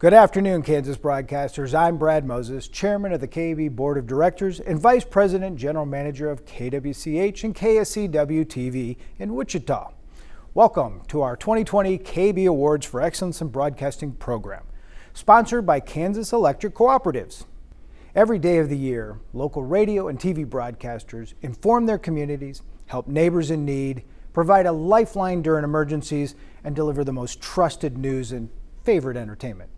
Good afternoon, Kansas broadcasters. I'm Brad Moses, Chairman of the KAB Board of Directors and Vice President General Manager of KWCH and KSCW-TV in Wichita. Welcome to our 2020 KAB Awards for Excellence in Broadcasting program, sponsored by Kansas Electric Cooperatives. Every day of the year, local radio and TV broadcasters inform their communities, help neighbors in need, provide a lifeline during emergencies, and deliver the most trusted news and favorite entertainment.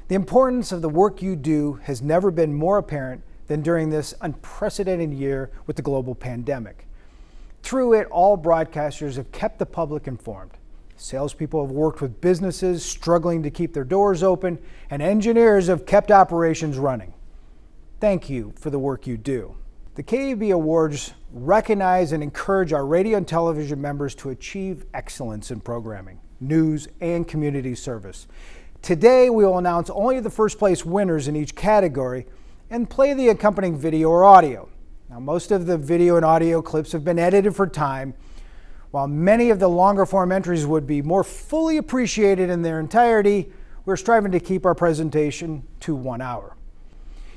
The importance of the work you do has never been more apparent than during this unprecedented year with the global pandemic. Through it, all broadcasters have kept the public informed. Salespeople have worked with businesses struggling to keep their doors open, and engineers have kept operations running. Thank you for the work you do. The KAB Awards recognize and encourage our radio and television members to achieve excellence in programming, news, and community service. Today, we will announce only the first place winners in each category and play the accompanying video or audio. Now, most of the video and audio clips have been edited for time, while many of the longer form entries would be more fully appreciated in their entirety. We're striving to keep our presentation to 1 hour.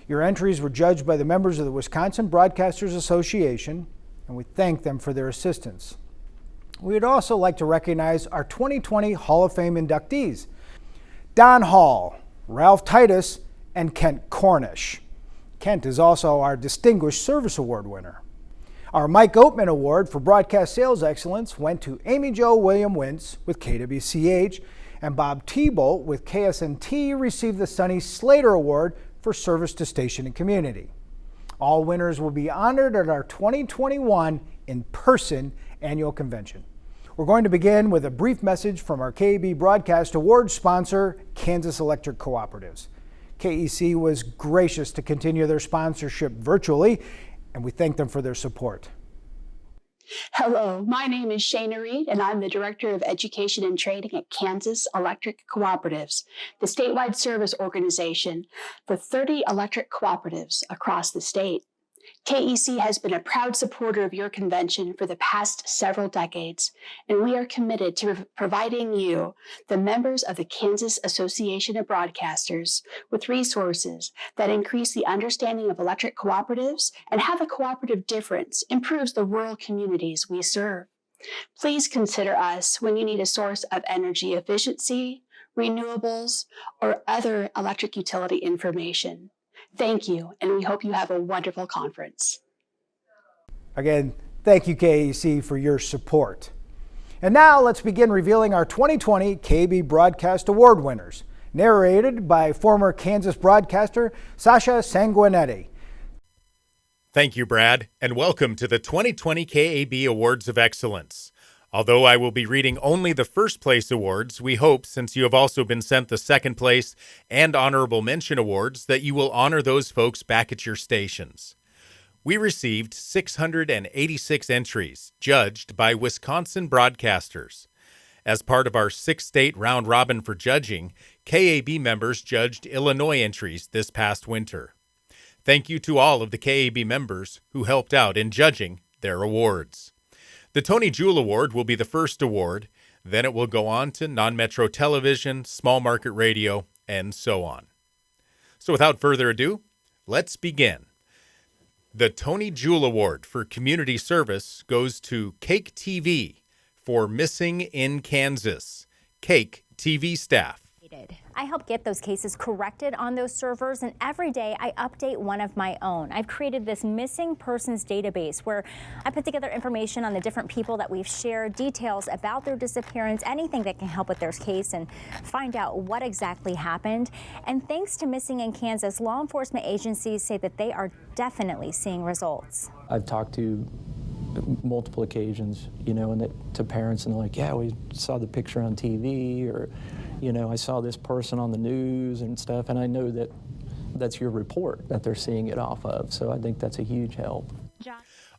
Your entries were judged by the members of the Wisconsin Broadcasters Association, and we thank them for their assistance. We would also like to recognize our 2020 Hall of Fame inductees, Don Hall, Ralph Titus, and Kent Cornish. Kent is also our Distinguished Service Award winner. Our Mike Oatman Award for Broadcast Sales Excellence went to Amy Jo William Wintz with KWCH, and Bob Thibault with KSNT received the Sonny Slater Award for Service to Station and Community. All winners will be honored at our 2021 in-person annual convention. We're going to begin with a brief message from our KAB Broadcast Awards sponsor, Kansas Electric Cooperatives. KEC was gracious to continue their sponsorship virtually, and we thank them for their support. Hello, my name is Shana Reed, and I'm the Director of Education and Training at Kansas Electric Cooperatives, the statewide service organization for 30 electric cooperatives across the state. KEC has been a proud supporter of your convention for the past several decades, and we are committed to providing you, the members of the Kansas Association of Broadcasters, with resources that increase the understanding of electric cooperatives and how the cooperative difference improves the rural communities we serve. Please consider us when you need a source of energy efficiency, renewables, or other electric utility information. Thank you, and we hope you have a wonderful conference. Again, thank you, KEC, for your support. And now let's begin revealing our 2020 KAB Broadcast Award winners, narrated by former Kansas broadcaster Sasha Sanguinetti. Thank you, Brad, and welcome to the 2020 KAB Awards of Excellence. Although I will be reading only the first place awards, we hope, since you have also been sent the second place and honorable mention awards, that you will honor those folks back at your stations. We received 686 entries, judged by Wisconsin broadcasters. As part of our 6-state round robin for judging, KAB members judged Illinois entries this past winter. Thank you to all of the KAB members who helped out in judging their awards. The Tony Jewell Award will be the first award, then it will go on to non-metro television, small market radio, and so on. So without further ado, let's begin. The Tony Jewell Award for Community Service goes to Cake TV for Missing in Kansas. Cake TV staff. I help get those cases corrected on those servers, and every day I update one of my own. I've created this missing persons database where I put together information on the different people that we've shared, details about their disappearance, anything that can help with their case and find out what exactly happened. And thanks to Missing in Kansas, law enforcement agencies say that they are definitely seeing results. I've talked to multiple occasions, and to parents, and they're like, yeah, we saw the picture on TV, or I saw this person on the news and stuff, and I know that that's your report that they're seeing it off of, so I think that's a huge help.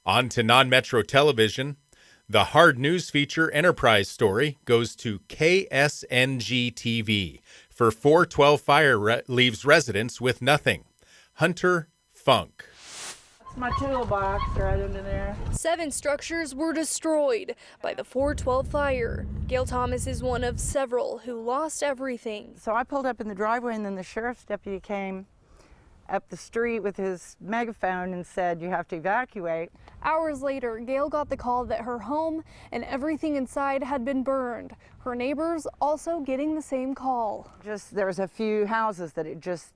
On to non-metro television. The hard news feature Enterprise story goes to KSNG TV for 412 fire leaves residents with nothing. Hunter Funk. my toolbox right under there. 7 structures were destroyed by the 412 fire. Gail Thomas is one of several who lost everything. So I pulled up in the driveway, and then the sheriff's deputy came up the street with his megaphone and said, "You have to evacuate." Hours later, Gail got the call that her home and everything inside had been burned. Her neighbors also getting the same call. There was a few houses that it just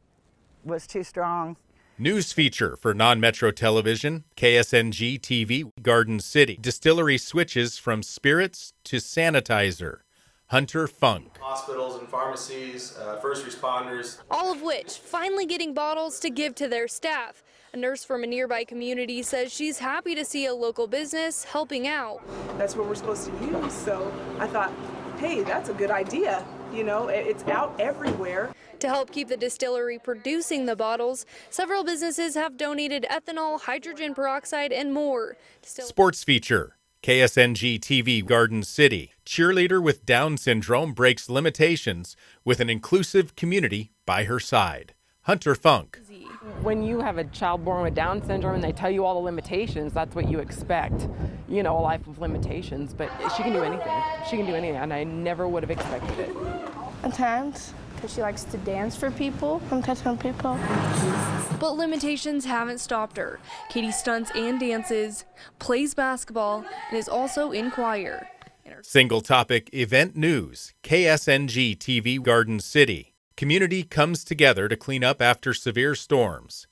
was too strong. News feature for non-metro television, KSNG TV, Garden City. Distillery switches from spirits to sanitizer. Hunter Funk. Hospitals and pharmacies, first responders. All of which finally getting bottles to give to their staff. A nurse from a nearby community says she's happy to see a local business helping out. That's what we're supposed to use, so I thought, hey, that's a good idea. You know, it's out everywhere. To help keep the distillery producing the bottles, several businesses have donated ethanol, hydrogen peroxide, and more. Sports feature, KSNG TV, Garden City. Cheerleader with Down syndrome breaks limitations with an inclusive community by her side. Hunter Funk. When you have a child born with Down syndrome and they tell you all the limitations, that's what you expect. You know, a life of limitations, but she can do anything. She can do anything, and I never would have expected it. At times, because she likes to dance for people and touch on people. But limitations haven't stopped her. Katie stunts and dances, plays basketball, and is also in choir. Single topic event news, KSNG TV, Garden City. Community comes together to clean up after severe storms.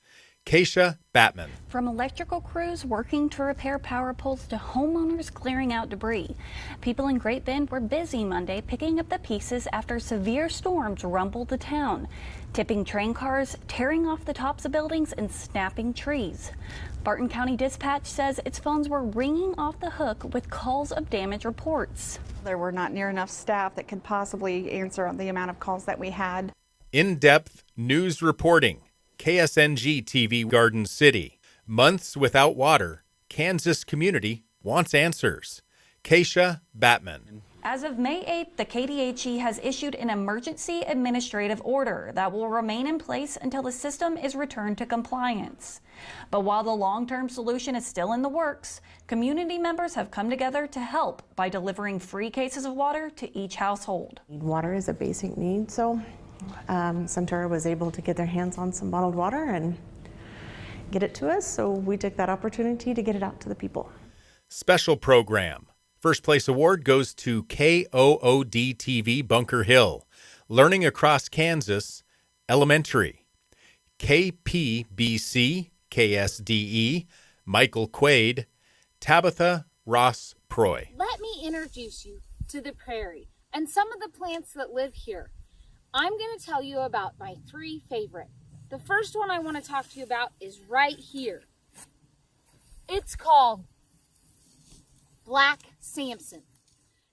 Keisha Batman. From electrical crews working to repair power poles to homeowners clearing out debris, people in Great Bend were busy Monday picking up the pieces after severe storms rumbled the town, tipping train cars, tearing off the tops of buildings, and snapping trees. Barton County Dispatch says its phones were ringing off the hook with calls of damage reports. There were not near enough staff that could possibly answer the amount of calls that we had. In-depth news reporting. KSNG TV, Garden City. Months without water. Kansas community wants answers. Keisha Batman. As of May 8th, the KDHE has issued an emergency administrative order that will remain in place until the system is returned to compliance. But while the long-term solution is still in the works, community members have come together to help by delivering free cases of water to each household. Water is a basic need, so Centura was able to get their hands on some bottled water and get it to us, so we took that opportunity to get it out to the people. Special program. First place award goes to KOOD TV, Bunker Hill. Learning Across Kansas, Elementary. KPBC, KSDE, Michael Quaid, Tabitha Ross Proy. Let me introduce you to the prairie and some of the plants that live here. I'm going to tell you about my 3 favorite. The first one I want to talk to you about is right here. It's called Black Samson.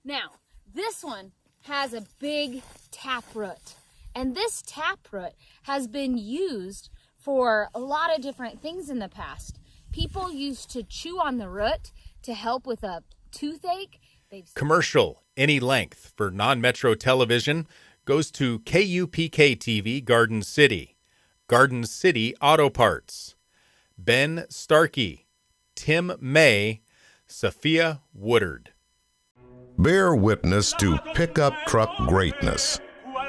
Now, this one has a big taproot, and this taproot has been used for a lot of different things in the past. People used to chew on the root to help with a toothache. Commercial, any length for non-metro television goes to KUPK TV, Garden City. Garden City Auto Parts. Ben Starkey, Tim May, Sophia Woodard. Bear witness to pickup truck greatness.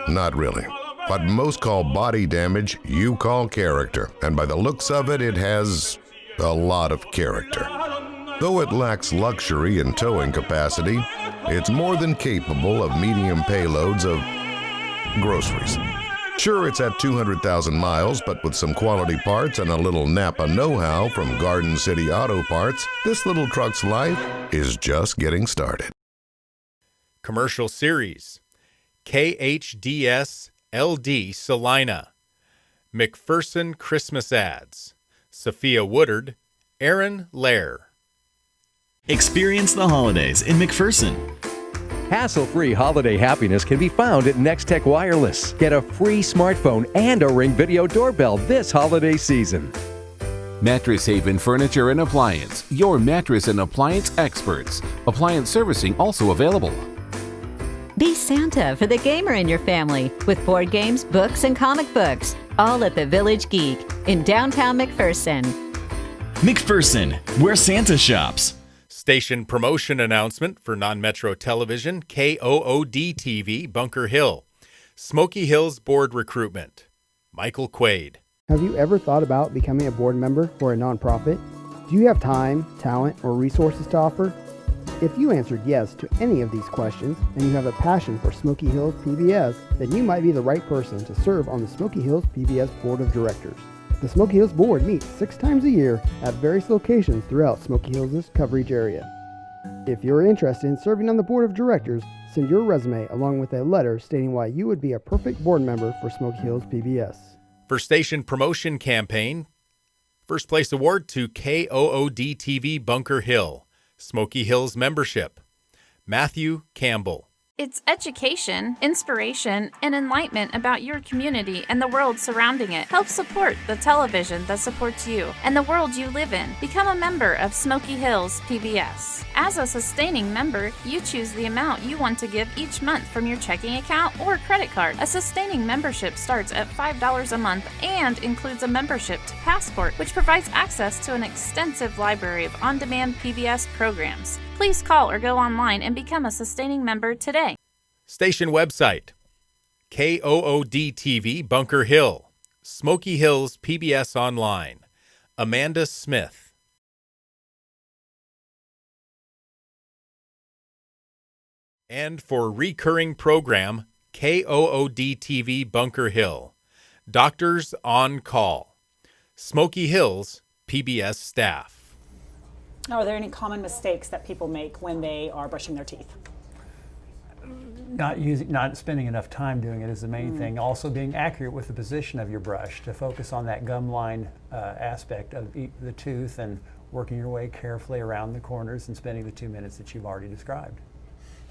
Not really. What most call body damage, you call character. And by the looks of it, it has a lot of character. Though it lacks luxury and towing capacity, it's more than capable of medium payloads of groceries. Sure, it's at 200,000 miles, but with some quality parts and a little Napa know-how from Garden City Auto Parts, this little truck's life is just getting started. Commercial series. KHDS LD Salina. McPherson Christmas ads. Sophia Woodard, Aaron Lair. Experience the holidays in McPherson. Hassle-free holiday happiness can be found at Nextech Wireless. Get a free smartphone and a Ring Video doorbell this holiday season. Mattress Haven Furniture and Appliance, your mattress and appliance experts. Appliance servicing also available. Be Santa for the gamer in your family with board games, books, and comic books, all at the Village Geek in downtown McPherson. McPherson, where Santa shops. Station promotion announcement for non-metro television, KOOD TV, Bunker Hill. Smoky Hills Board recruitment. Michael Quaid. Have you ever thought about becoming a board member for a nonprofit? Do you have time, talent, or resources to offer? If you answered yes to any of these questions and you have a passion for Smoky Hills PBS, then you might be the right person to serve on the Smoky Hills PBS Board of Directors. The Smoky Hills Board meets 6 times a year at various locations throughout Smoky Hills' coverage area. If you're interested in serving on the Board of Directors, send your resume along with a letter stating why you would be a perfect board member for Smoky Hills PBS. For station promotion campaign, first place award to KOOD TV Bunker Hill. Smoky Hills membership. Matthew Campbell. It's education, inspiration, and enlightenment about your community and the world surrounding it. Help support the television that supports you and the world you live in. Become a member of Smoky Hills PBS. As a sustaining member, you choose the amount you want to give each month from your checking account or credit card. A sustaining membership starts at $5 a month and includes a membership to Passport, which provides access to an extensive library of on-demand PBS programs. Please call or go online and become a sustaining member today. Station website, KOOD TV Bunker Hill. Smoky Hills PBS Online. Amanda Smith. And for recurring program, KOOD TV Bunker Hill. Doctors on Call. Smoky Hills PBS staff. Are there any common mistakes that people make when they are brushing their teeth? Not spending enough time doing it is the main thing. Also being accurate with the position of your brush to focus on that gum line aspect of the tooth and working your way carefully around the corners and spending the 2 minutes that you've already described.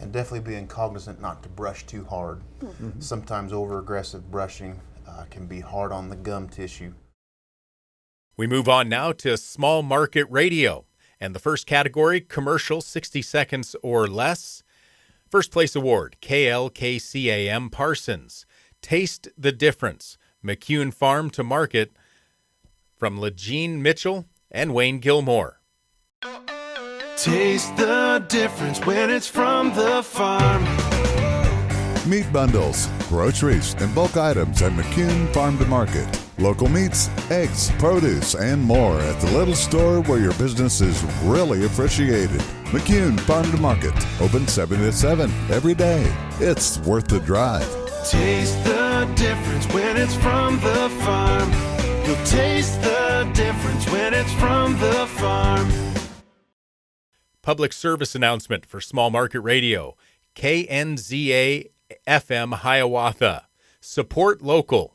And definitely being cognizant not to brush too hard. Mm-hmm. Sometimes over-aggressive brushing can be hard on the gum tissue. We move on now to small market radio. And the first category, commercial, 60 seconds or less. First place award, KLKCAM Parsons. Taste the Difference, McCune Farm to Market, from LeJean Mitchell and Wayne Gilmore. Taste the difference when it's from the farm. Meat bundles, groceries, and bulk items at McCune Farm to Market. Local meats, eggs, produce, and more at the little store where your business is really appreciated. McCune Farm to Market, open 7 to 7 every day. It's worth the drive. Taste the difference when it's from the farm. You'll taste the difference when it's from the farm. Public service announcement for small market radio. KNZA FM Hiawatha. Support local.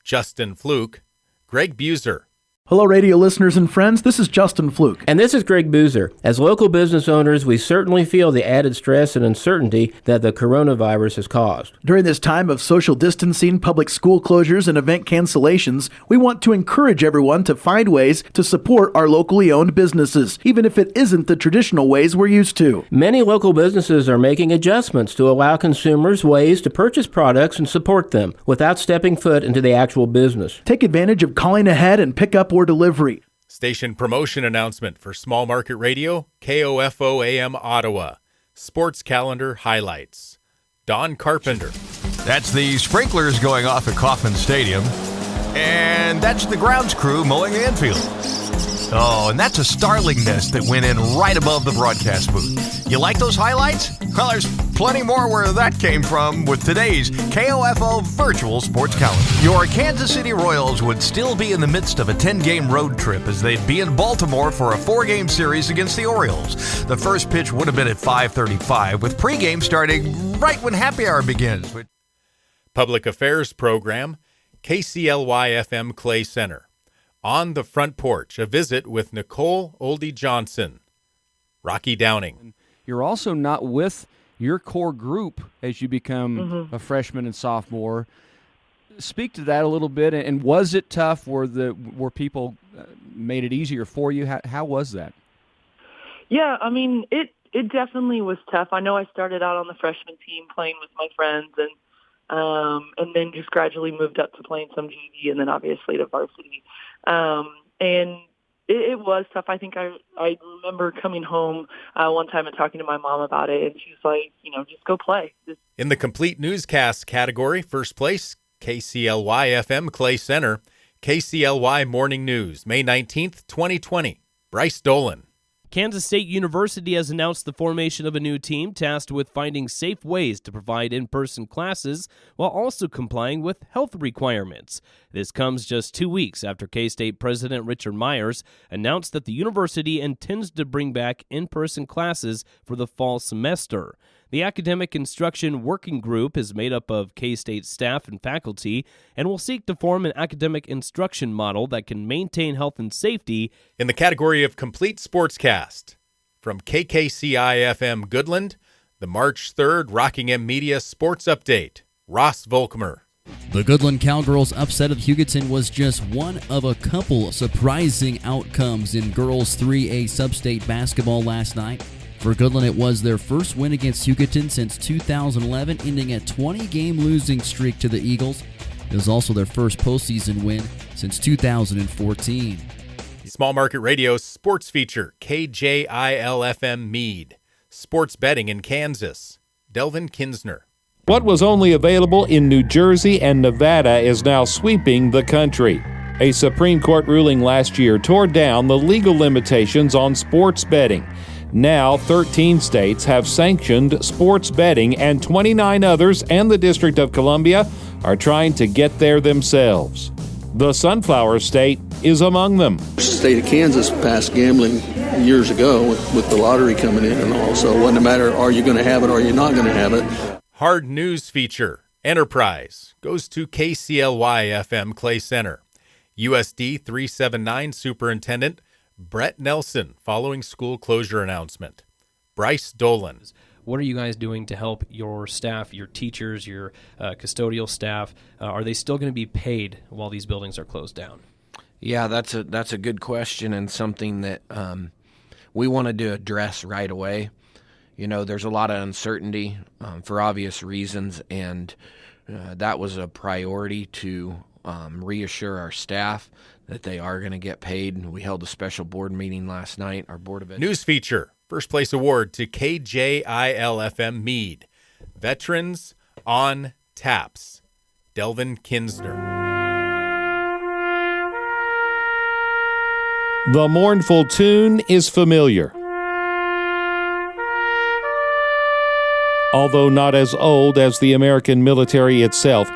Justin Fluke, Greg Buser. Hello, radio listeners and friends. This is Justin Fluke. And this is Greg Buser. As local business owners, we certainly feel the added stress and uncertainty that the coronavirus has caused. During this time of social distancing, public school closures, and event cancellations, we want to encourage everyone to find ways to support our locally owned businesses, even if it isn't the traditional ways we're used to. Many local businesses are making adjustments to allow consumers ways to purchase products and support them without stepping foot into the actual business. Take advantage of calling ahead and pick up or delivery. Station promotion announcement for small market radio, KOFO AM Ottawa. Sports calendar highlights. Don Carpenter. That's the sprinklers going off at Kauffman Stadium. And that's the grounds crew mowing the infield. Oh, and that's a starling nest that went in right above the broadcast booth. You like those highlights? Well, there's plenty more where that came from with today's KOFO Virtual Sports Calendar. Your Kansas City Royals would still be in the midst of a 10-game road trip as they'd be in Baltimore for a 4-game series against the Orioles. The first pitch would have been at 5:35, with pregame starting right when happy hour begins. Public Affairs Program, KCLY-FM Clay Center. On the Front Porch, a visit with Nicole Oldie Johnson. Rocky Downing. You're also not with your core group as you become a freshman and sophomore. Speak to that a little bit. And was it tough? Were people made it easier for you? How was that? Yeah, I mean, it definitely was tough. I know I started out on the freshman team playing with my friends, and then just gradually moved up to playing some JV and then obviously to varsity. And it was tough. I think I remember coming home one time and talking to my mom about it, and she was like, just go play. In the complete newscast category, first place, KCLY-FM Clay Center, KCLY Morning News, May 19th, 2020. Bryce Dolan. Kansas State University has announced the formation of a new team tasked with finding safe ways to provide in-person classes while also complying with health requirements. This comes just 2 weeks after K-State President Richard Myers announced that the university intends to bring back in-person classes for the fall semester. The Academic Instruction Working Group is made up of K-State staff and faculty and will seek to form an academic instruction model that can maintain health and safety. In the category of complete sportscast, from KKCI-FM Goodland, the March 3rd Rockingham Media Sports Update, Ross Volkmer. The Goodland Cowgirls' upset of Hugoton was just one of a couple surprising outcomes in girls 3A sub-state basketball last night. For Goodland, it was their first win against Hugoton since 2011, ending a 20-game losing streak to the Eagles. It was also their first postseason win since 2014. Small Market Radio sports feature, KJIL-FM Meade. Sports betting in Kansas. Delvin Kinsner. What was only available in New Jersey and Nevada is now sweeping the country. A Supreme Court ruling last year tore down the legal limitations on sports betting. Now, 13 states have sanctioned sports betting, and 29 others and the District of Columbia are trying to get there themselves. The Sunflower State is among them. The state of Kansas passed gambling years ago with the lottery coming in and all, so it wasn't a matter, are you going to have it or are you not going to have it? Hard news feature, Enterprise, goes to KCLY-FM Clay Center. USD 379 Superintendent Brett Nelson following school closure announcement. Bryce Dolan. What are you guys doing to help your staff, your teachers, your custodial staff? Are they still going to be paid while these buildings are closed down? Yeah, that's a good question and something that we wanted to address right away. There's a lot of uncertainty for obvious reasons, and that was a priority to reassure our staff that they are going to get paid. We held a special board meeting last night. Our Board of Education. News feature, first place award to KJIL-FM Meade. Veterans on Taps. Delvin Kinsner. The mournful tune is familiar. Although not as old as the American military itself,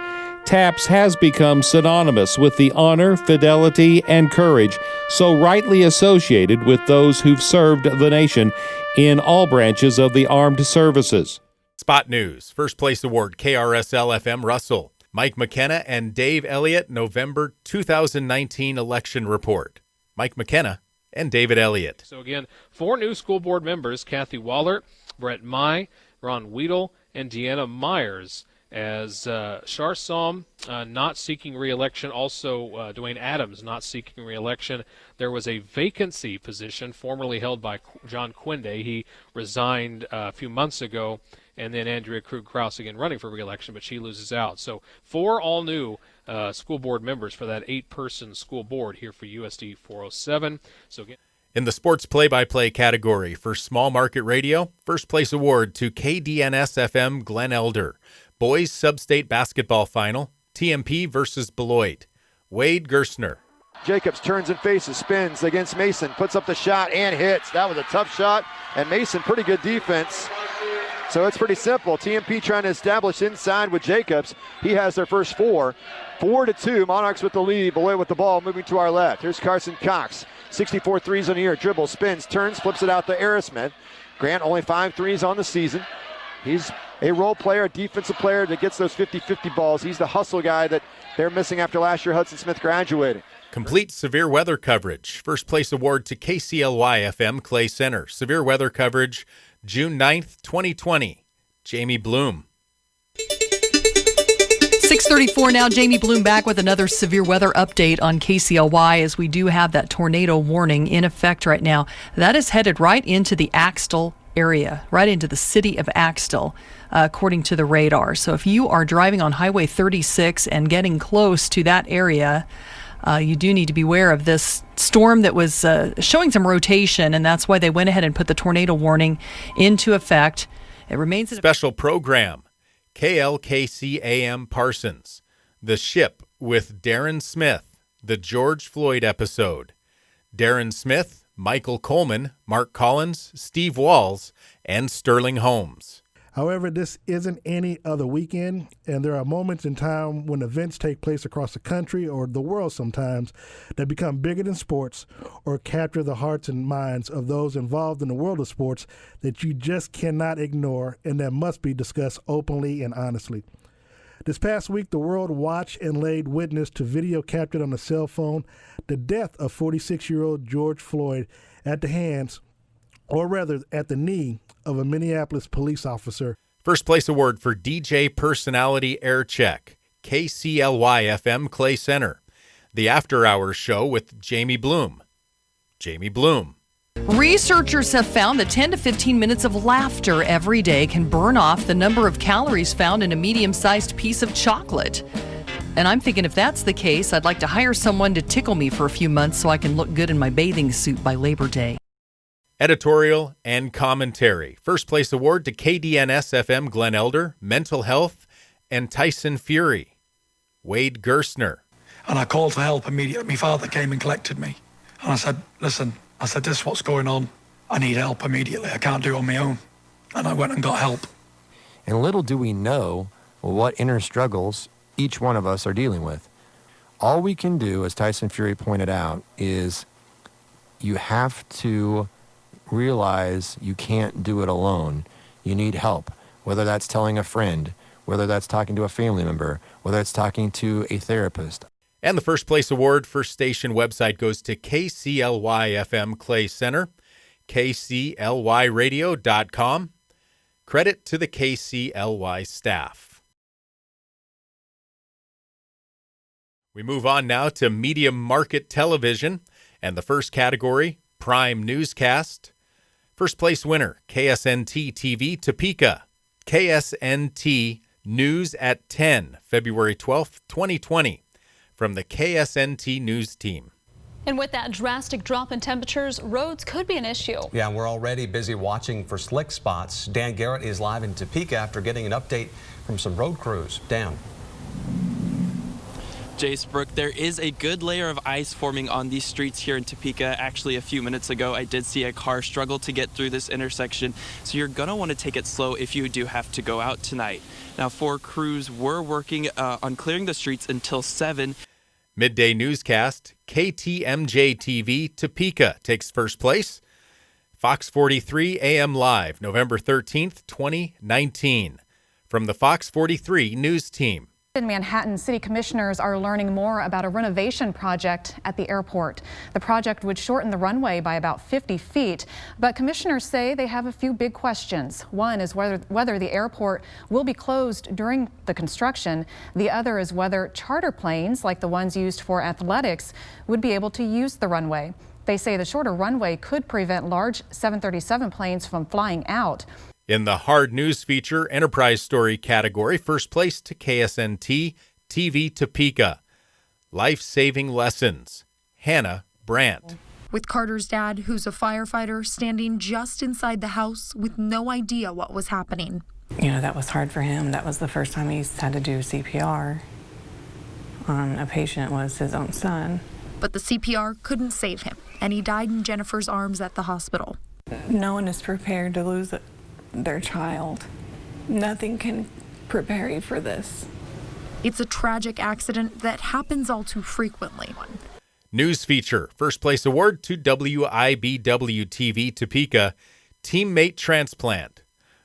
TAPS has become synonymous with the honor, fidelity, and courage so rightly associated with those who've served the nation in all branches of the armed services. Spot News, first place award, KRSL-FM Russell. Mike McKenna and Dave Elliott, November 2019 election report. Mike McKenna and David Elliott. So again, 4 new school board members, Kathy Waller, Brett Mai, Ron Weedle, and Deanna Myers. As Shar Som not seeking re-election, also Dwayne Adams not seeking re-election. There was a vacancy position formerly held by John Quinde. He resigned a few months ago, and then Andrea Krug-Kraus again running for re-election, but she loses out. So 4 all-new school board members for that 8-person school board here for USD 407. So again, in the sports play-by-play category for Small Market Radio, first place award to KDNS-FM Glen Elder. Boys Sub-State Basketball Final, TMP versus Beloit. Wade Gerstner. Jacobs turns and faces, spins against Mason, puts up the shot and hits. That was a tough shot, and Mason, pretty good defense. So it's pretty simple. TMP trying to establish inside with Jacobs. He has their first 4. 4-2, Monarchs with the lead. Beloit with the ball, moving to our left. Here's Carson Cox. 64 threes on the year. Dribbles, spins, turns, flips it out to Aerosmith. Grant only 5 threes on the season. He's a role player, a defensive player that gets those 50-50 balls. He's the hustle guy that they're missing after last year Hudson Smith graduated. Complete severe weather coverage. First place award to KCLY-FM Clay Center. Severe weather coverage, June 9th, 2020. Jamie Bloom. 6:34 now. Jamie Bloom back with another severe weather update on KCLY as we do have that tornado warning in effect right now. That is headed right into the Axtell area, right into the city of Axtell, according to the radar. So if you are driving on Highway 36 and getting close to that area, you do need to be aware of this storm that was showing some rotation, and that's why they went ahead and put the tornado warning into effect. It remains special program. KLKC AM Parsons, The Ship with Darren Smith, the George Floyd episode. Darren Smith, Michael Coleman, Mark Collins, Steve Walls, and Sterling Holmes. However, this isn't any other weekend, and there are moments in time when events take place across the country or the world sometimes that become bigger than sports or capture the hearts and minds of those involved in the world of sports that you just cannot ignore and that must be discussed openly and honestly. This past week, the world watched and laid witness to video captured on a cell phone the death of 46-year-old George Floyd at the hands, or rather at the knee, of a Minneapolis police officer. First place award for DJ Personality Air Check, KCLY-FM Clay Center. The After Hours Show with Jamie Bloom. Jamie Bloom. Researchers have found that 10 to 15 minutes of laughter every day can burn off the number of calories found in a medium-sized piece of chocolate. And I'm thinking if that's the case, I'd like to hire someone to tickle me for a few months so I can look good in my bathing suit by Labor Day. Editorial and commentary. First place award to KDNS-FM Glen Elder, Mental Health, and Tyson Fury. Wade Gerstner. And I called for help immediately. My father came and collected me. And I said, listen, this is what's going on. I need help immediately. I can't do it on my own. And I went and got help. And little do we know what inner struggles each one of us are dealing with. All we can do, as Tyson Fury pointed out, is you have to realize you can't do it alone. You need help, whether that's telling a friend, whether that's talking to a family member, whether it's talking to a therapist. And the first place award for station website goes to KCLY-FM Clay Center, KCLYradio.com. Credit to the KCLY staff. We move on now to medium market television, and the first category, Prime Newscast. First place winner, KSNT TV Topeka. KSNT News at 10, February 12th, 2020, from the KSNT News team. And with that drastic drop in temperatures, roads could be an issue. Yeah, we're already busy watching for slick spots. Dan Garrett is live in Topeka after getting an update from some road crews. Dan. Jace, Brooke, there is a good layer of ice forming on these streets here in Topeka. Actually, a few minutes ago, I did see a car struggle to get through this intersection, so you're going to want to take it slow if you do have to go out tonight. Now, 4 crews were working on clearing the streets until 7. Midday newscast, KTMJ TV Topeka takes first place. Fox 43 AM Live, November 13th, 2019, from the Fox 43 News team. In Manhattan, city commissioners are learning more about a renovation project at the airport. The project would shorten the runway by about 50 feet, but commissioners say they have a few big questions. One is whether the airport will be closed during the construction. The other is whether charter planes, like the ones used for athletics, would be able to use the runway. They say the shorter runway could prevent large 737 planes from flying out. In the hard news feature enterprise story category, first place to KSNT TV Topeka. Life-saving lessons. Hannah Brandt. With Carter's dad, who's a firefighter, standing just inside the house with no idea what was happening. You know, that was hard for him. That was the first time he's had to do CPR on a patient, was his own son. But the CPR couldn't save him, and he died in Jennifer's arms at the hospital. No one is prepared to lose their child. Nothing can prepare you for this. It's a tragic accident that happens all too frequently. News feature, first place award to WIBW TV Topeka, teammate transplant,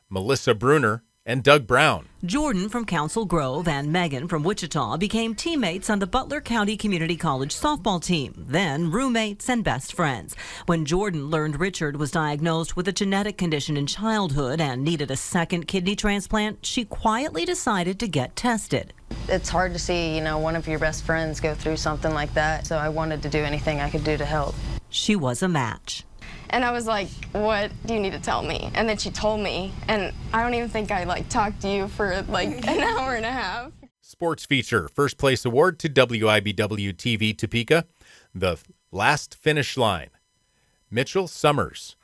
Melissa Bruner and Doug Brown. Jordan from Council Grove and Megan from Wichita became teammates on the Butler County Community College softball team, then roommates and best friends. When Jordan learned Richard was diagnosed with a genetic condition in childhood and needed a second kidney transplant, she quietly decided to get tested. It's hard to see, one of your best friends go through something like that, so I wanted to do anything I could do to help. She was a match. And I was like, what do you need to tell me? And then she told me, and I don't even think I talked to you for an hour and a half. Sports feature. First place award to WIBW TV Topeka. The Last Finish Line. Mitchell Summers.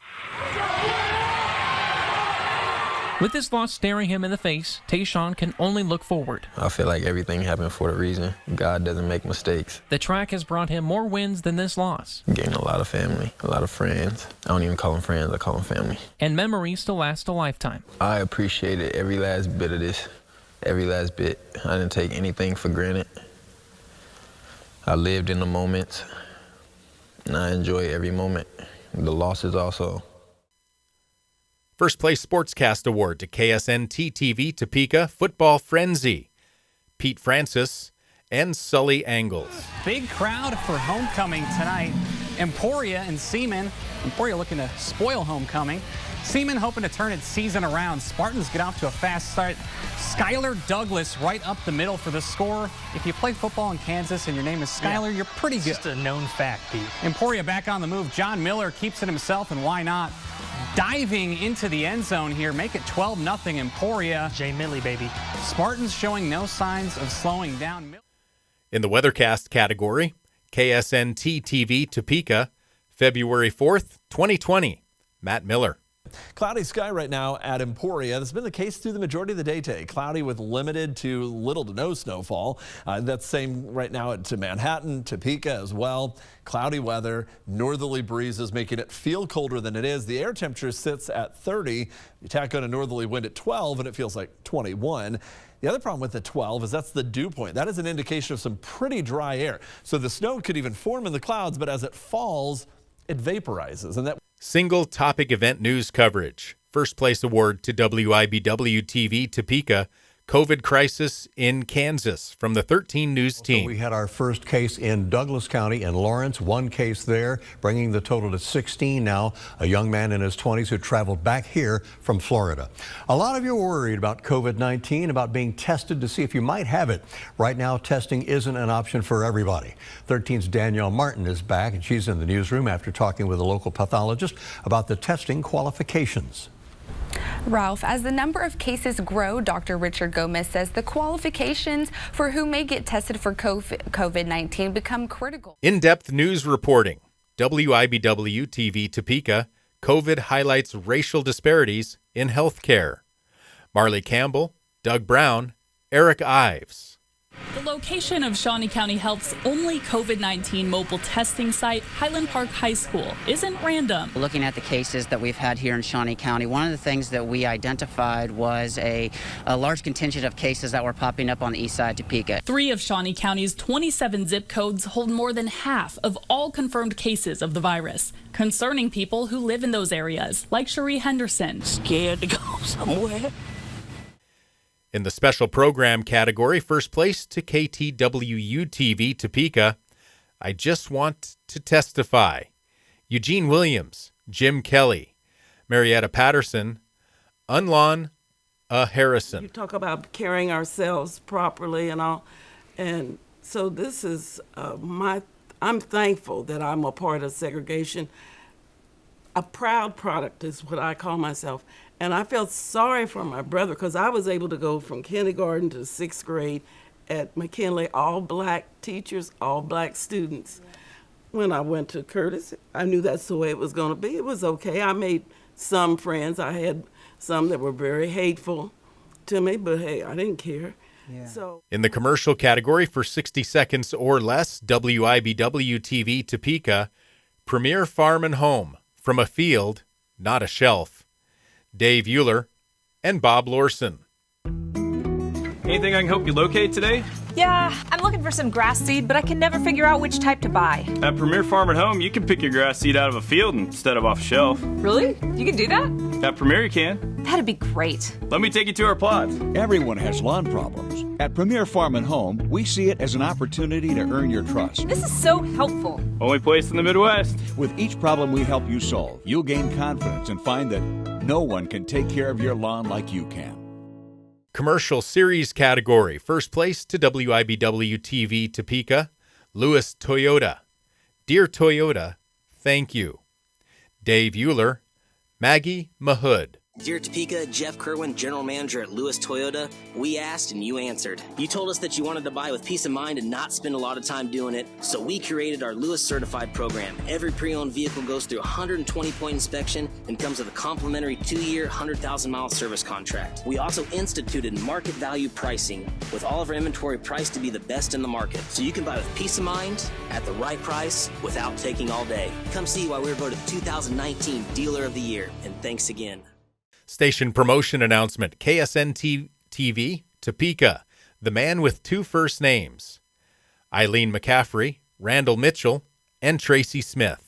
With this loss staring him in the face, Tayshawn can only look forward. I feel like everything happened for a reason. God doesn't make mistakes. The track has brought him more wins than this loss. Gained a lot of family, a lot of friends. I don't even call them friends, I call them family. And memories to last a lifetime. I appreciated every last bit of this, every last bit. I didn't take anything for granted. I lived in the moments, and I enjoy every moment. The losses also. First place Sportscast Award to KSNT TV Topeka Football Frenzy. Pete Francis and Sully Angles. Big crowd for homecoming tonight. Emporia and Seaman. Emporia looking to spoil homecoming. Seaman hoping to turn its season around. Spartans get off to a fast start. Skylar Douglas right up the middle for the score. If you play football in Kansas and your name is Skylar, you're pretty good. Just a known fact, Pete. Emporia back on the move. John Miller keeps it himself, and why not? Diving into the end zone here, make it 12-0 Emporia. Jay Millie, baby. Spartans showing no signs of slowing down. In the Weathercast category, KSNT TV Topeka, February 4th, 2020. Matt Miller. Cloudy sky right now at Emporia. That's been the case through the majority of the day today. Cloudy with limited to little to no snowfall. That's same right now to Manhattan, Topeka as well. Cloudy weather, northerly breezes making it feel colder than it is. The air temperature sits at 30. You tack on a northerly wind at 12 and it feels like 21. The other problem with the 12 is that's the dew point. That is an indication of some pretty dry air. So the snow could even form in the clouds, but as it falls, it vaporizes. And that Single topic event news coverage. First place award to WIBW TV Topeka. COVID crisis in Kansas from the 13 News team. We had our first case in Douglas County and Lawrence, one case there, bringing the total to 16 now. A young man in his 20s who traveled back here from Florida. A lot of you are worried about COVID-19, about being tested to see if you might have it. Right now, testing isn't an option for everybody. 13's Danielle Martin is back, and she's in the newsroom after talking with a local pathologist about the testing qualifications. Ralph, as the number of cases grow, Dr. Richard Gomez says the qualifications for who may get tested for COVID-19 become critical. In-depth news reporting. WIBW TV Topeka. COVID highlights racial disparities in healthcare. Marley Campbell, Doug Brown, Eric Ives. The location of Shawnee County Health's only COVID-19 mobile testing site, Highland Park High School, isn't random. Looking at the cases that we've had here in Shawnee County, one of the things that we identified was a large contingent of cases that were popping up on the east side of Topeka. 3 of Shawnee County's 27 zip codes hold more than half of all confirmed cases of the virus, concerning people who live in those areas, like Cherie Henderson. Scared to go somewhere. In the special program category, first place to KTWU TV Topeka. I just want to testify. Eugene Williams, Jim Kelly, Marietta Patterson, Unlawn Harrison. You talk about carrying ourselves properly and all, and so this is I'm thankful that I'm a part of segregation. A proud product is what I call myself. And I felt sorry for my brother because I was able to go from kindergarten to 6th grade at McKinley, all black teachers, all black students. When I went to Curtis, I knew that's the way it was going to be. It was okay. I made some friends. I had some that were very hateful to me, but hey, I didn't care. Yeah. So, in the commercial category for 60 seconds or less, WIBW TV Topeka, Premier Farm and Home, from a field, not a shelf. Dave Euler and Bob Lorson. Anything I can help you locate today? Yeah, I'm looking for some grass seed, but I can never figure out which type to buy. At Premier Farm at Home, you can pick your grass seed out of a field instead of off a shelf. Really? You can do that? At Premier you can. That'd be great. Let me take you to our plots. Everyone has lawn problems. At Premier Farm and Home, we see it as an opportunity to earn your trust. This is so helpful. Only place in the Midwest. With each problem we help you solve, you'll gain confidence and find that no one can take care of your lawn like you can. Commercial series category, first place to WIBW TV Topeka, Lewis Toyota. Dear Toyota, thank you. Dave Euler, Maggie Mahood. Dear Topeka, Jeff Kerwin, General Manager at Lewis Toyota. We asked and you answered. You told us that you wanted to buy with peace of mind and not spend a lot of time doing it, so we created our Lewis Certified program. Every pre-owned vehicle goes through a 120-point inspection and comes with a complimentary 2-year, 100,000-mile service contract. We also instituted market value pricing with all of our inventory priced to be the best in the market, so you can buy with peace of mind at the right price without taking all day. Come see why we were voted 2019 Dealer of the Year, and thanks again. Station promotion announcement. KSN TV, Topeka. The man with 2 first names. Eileen McCaffrey, Randall Mitchell, and Tracy Smith.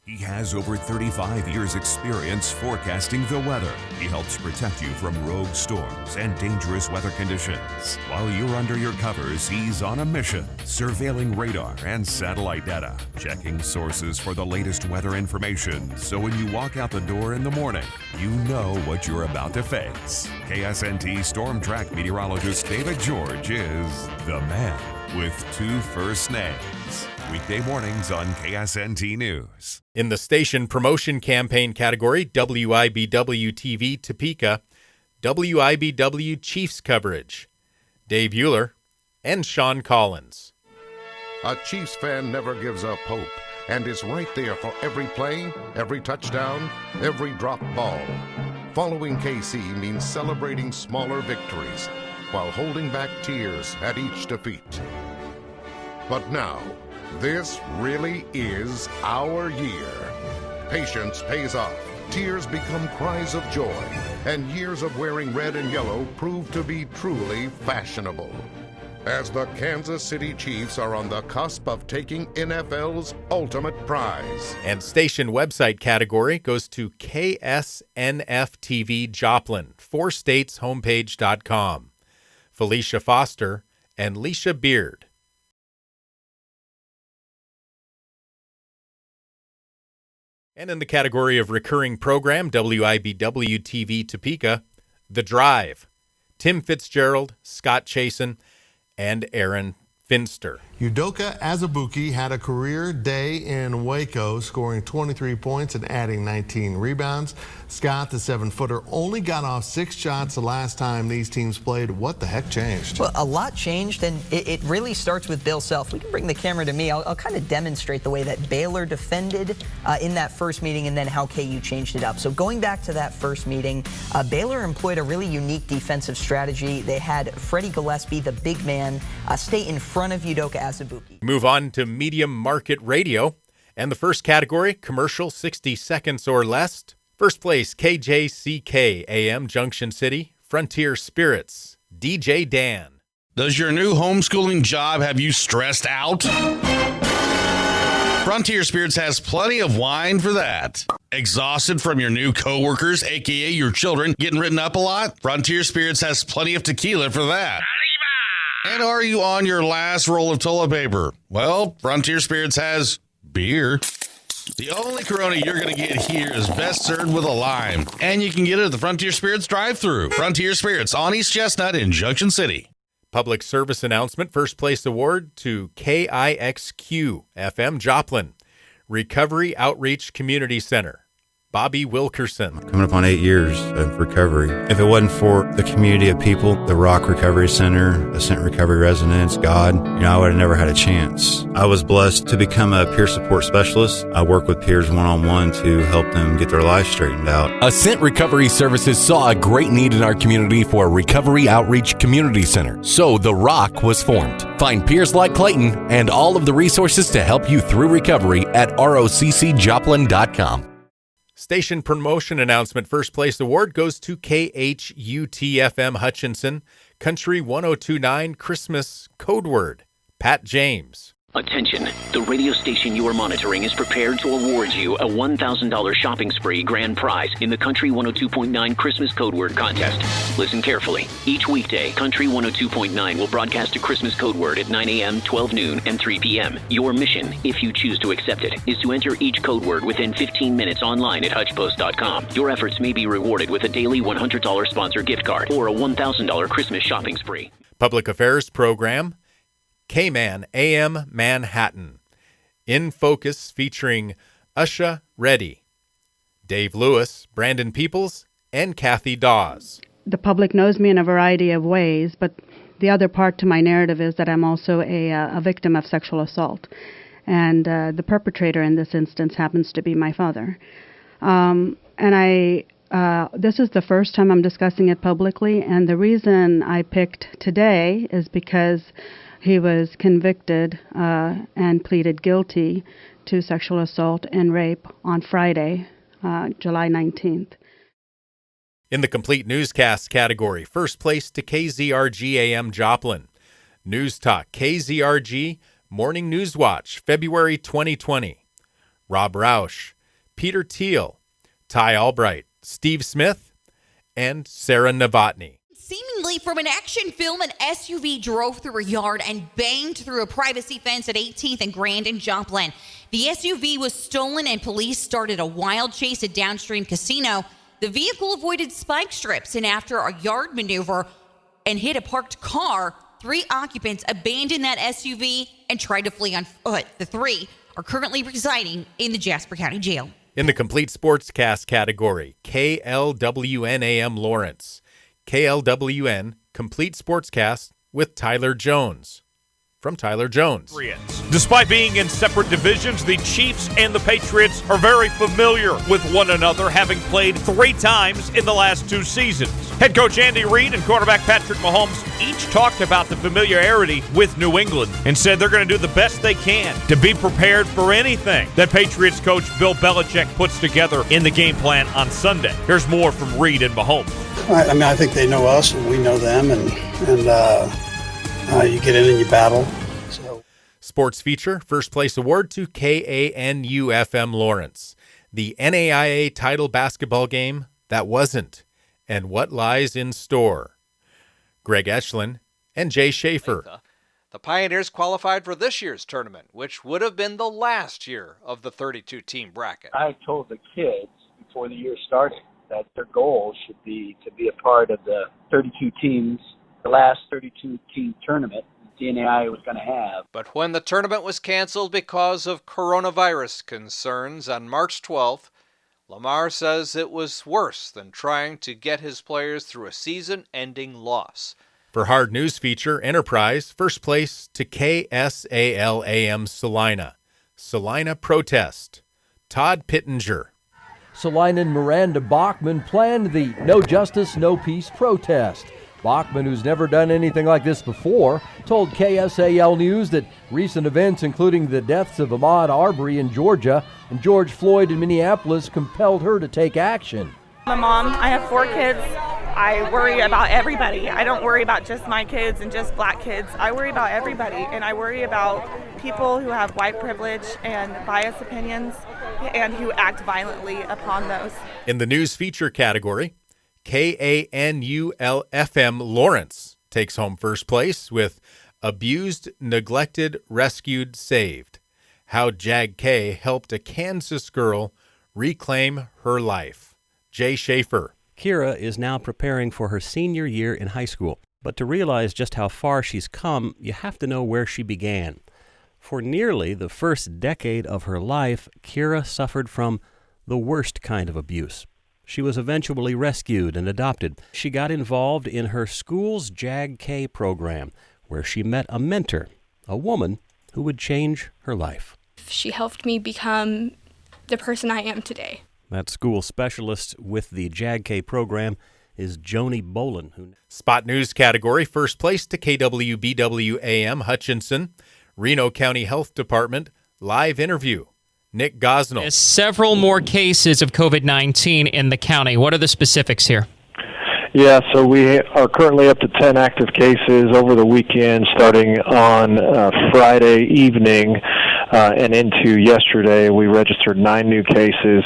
He has over 35 years' experience forecasting the weather. He helps protect you from rogue storms and dangerous weather conditions. While you're under your covers, he's on a mission, surveilling radar and satellite data, checking sources for the latest weather information. So when you walk out the door in the morning, you know what you're about to face. KSNT Storm Track meteorologist David George is the man with 2 first names. Weekday mornings on KSNT News. In the station promotion campaign category, WIBW TV Topeka, WIBW Chiefs coverage. Dave Euler and Sean Collins. A Chiefs fan never gives up hope and is right there for every play, every touchdown, every drop ball. Following KC means celebrating smaller victories while holding back tears at each defeat. But now, this really is our year. Patience pays off. Tears become cries of joy. And years of wearing red and yellow prove to be truly fashionable. As the Kansas City Chiefs are on the cusp of taking NFL's ultimate prize. And station website category goes to KSNF TV Joplin, 4stateshomepage.com. Felicia Foster and Leisha Beard. And in the category of recurring program, WIBW TV Topeka, The Drive, Tim Fitzgerald, Scott Chasen, and Aaron Finster. Udoka Azubuike had a career day in Waco, scoring 23 points and adding 19 rebounds. Scott, the 7-footer, only got off 6 shots the last time these teams played. What the heck changed? Well, a lot changed, and it really starts with Bill Self. We can bring the camera to me. I'll kind of demonstrate the way that Baylor defended in that first meeting and then how KU changed it up. So going back to that first meeting, Baylor employed a really unique defensive strategy. They had Freddie Gillespie, the big man, stay in front of Udoka Azubuike. Move on to medium market radio. And the first category, commercial 60 seconds or less. First place, KJCK AM Junction City, Frontier Spirits, DJ Dan. Does your new homeschooling job have you stressed out? Frontier Spirits has plenty of wine for that. Exhausted from your new coworkers, aka your children, getting written up a lot? Frontier Spirits has plenty of tequila for that. And are you on your last roll of toilet paper? Well, Frontier Spirits has beer. The only Corona you're going to get here is best served with a lime. And you can get it at the Frontier Spirits drive-thru. Frontier Spirits on East Chestnut in Junction City. Public service announcement, first place award to KIXQ FM Joplin, Recovery Outreach Community Center. Bobby Wilkerson. Coming up on 8 years of recovery. If it wasn't for the community of people, the Rock Recovery Center, Ascent Recovery residents, God, I would have never had a chance. I was blessed to become a peer support specialist. I work with peers one-on-one to help them get their lives straightened out. Ascent Recovery Services saw a great need in our community for a Recovery Outreach Community Center, so the Rock was formed. Find peers like Clayton and all of the resources to help you through recovery at roccjoplin.com. Station promotion announcement, first place award goes to KHUT-FM Hutchinson, Country 102.9 Christmas Code Word, Pat James. Attention, the radio station you are monitoring is prepared to award you a $1,000 shopping spree grand prize in the Country 102.9 Christmas Code Word contest. Listen carefully. Each weekday, Country 102.9 will broadcast a Christmas code word at 9 a.m., 12 noon, and 3 p.m. Your mission, if you choose to accept it, is to enter each code word within 15 minutes online at hutchpost.com. Your efforts may be rewarded with a daily $100 sponsor gift card or a $1,000 Christmas shopping spree. Public Affairs Program, K-Man AM Manhattan. In Focus featuring Usha Reddy, Dave Lewis, Brandon Peoples, and Kathy Dawes. The public knows me in a variety of ways, but the other part to my narrative is that I'm also a victim of sexual assault. And the perpetrator in this instance happens to be my father. This is the first time I'm discussing it publicly, and the reason I picked today is because he was convicted and pleaded guilty to sexual assault and rape on Friday, July 19th. In the complete newscast category, first place to KZRG AM Joplin. News Talk KZRG Morning News Watch, February 2020. Rob Roush, Peter Thiel, Ty Albright, Steve Smith, and Sarah Novotny. Seemingly from an action film, an SUV drove through a yard and banged through a privacy fence at 18th and Grand in Joplin. The SUV was stolen and police started a wild chase at Downstream Casino. The vehicle avoided spike strips, and after a yard maneuver and hit a parked car, 3 occupants abandoned that SUV and tried to flee on foot. The 3 are currently residing in the Jasper County Jail. In the complete sportscast category, KLWN AM Lawrence. KLWN Complete Sportscast with Tyler Jones. From Tyler Jones. Despite being in separate divisions, the Chiefs and the Patriots are very familiar with one another, having played 3 times in the last 2 seasons. Head coach Andy Reid and quarterback Patrick Mahomes each talked about the familiarity with New England and said they're going to do the best they can to be prepared for anything that Patriots coach Bill Belichick puts together in the game plan on Sunday. Here's more from Reid and Mahomes. I think they know us and we know them, and you get in and you battle. Sports feature, first place award to KANU-FM Lawrence. The NAIA title basketball game that wasn't, and what lies in store. Greg Echelin and Jay Schaefer. The Pioneers qualified for this year's tournament, which would have been the last year of the 32-team bracket. I told the kids before the year started that their goal should be to be a part of the 32 teams, the last 32-team tournament the NAIA was going to have. But when the tournament was canceled because of coronavirus concerns on March 12th, Lamar says it was worse than trying to get his players through a season-ending loss. For Hard News feature, Enterprise, first place to KSAL AM Salina. Salina protest. Todd Pittenger. Salina and Miranda Bachman planned the No Justice, No Peace protest. Bachman, who's never done anything like this before, told KSAL News that recent events, including the deaths of Ahmaud Arbery in Georgia and George Floyd in Minneapolis, compelled her to take action. I'm a mom. I have 4 kids. I worry about everybody. I don't worry about just my kids and just black kids. I worry about everybody, and I worry about people who have white privilege and biased opinions and who act violently upon those. In the news feature category, KANU-FM Lawrence takes home first place with Abused, Neglected, Rescued, Saved. How Jag K helped a Kansas girl reclaim her life. Jay Schaefer. Kira is now preparing for her senior year in high school. But to realize just how far she's come, you have to know where she began. For nearly the first decade of her life, Kira suffered from the worst kind of abuse. She was eventually rescued and adopted. She got involved in her school's Jag K program, where she met a mentor, a woman who would change her life. She helped me become the person I am today. That school specialist with the Jag K program is Joni Bolin. Spot News category, first place to KWBW AM Hutchinson. Reno County Health Department, live interview. Nick Gosnell. There's several more cases of COVID-19 in the county. What are the specifics here? Yeah, so we are currently up to 10 active cases over the weekend, starting on Friday evening and into yesterday. We registered 9 new cases,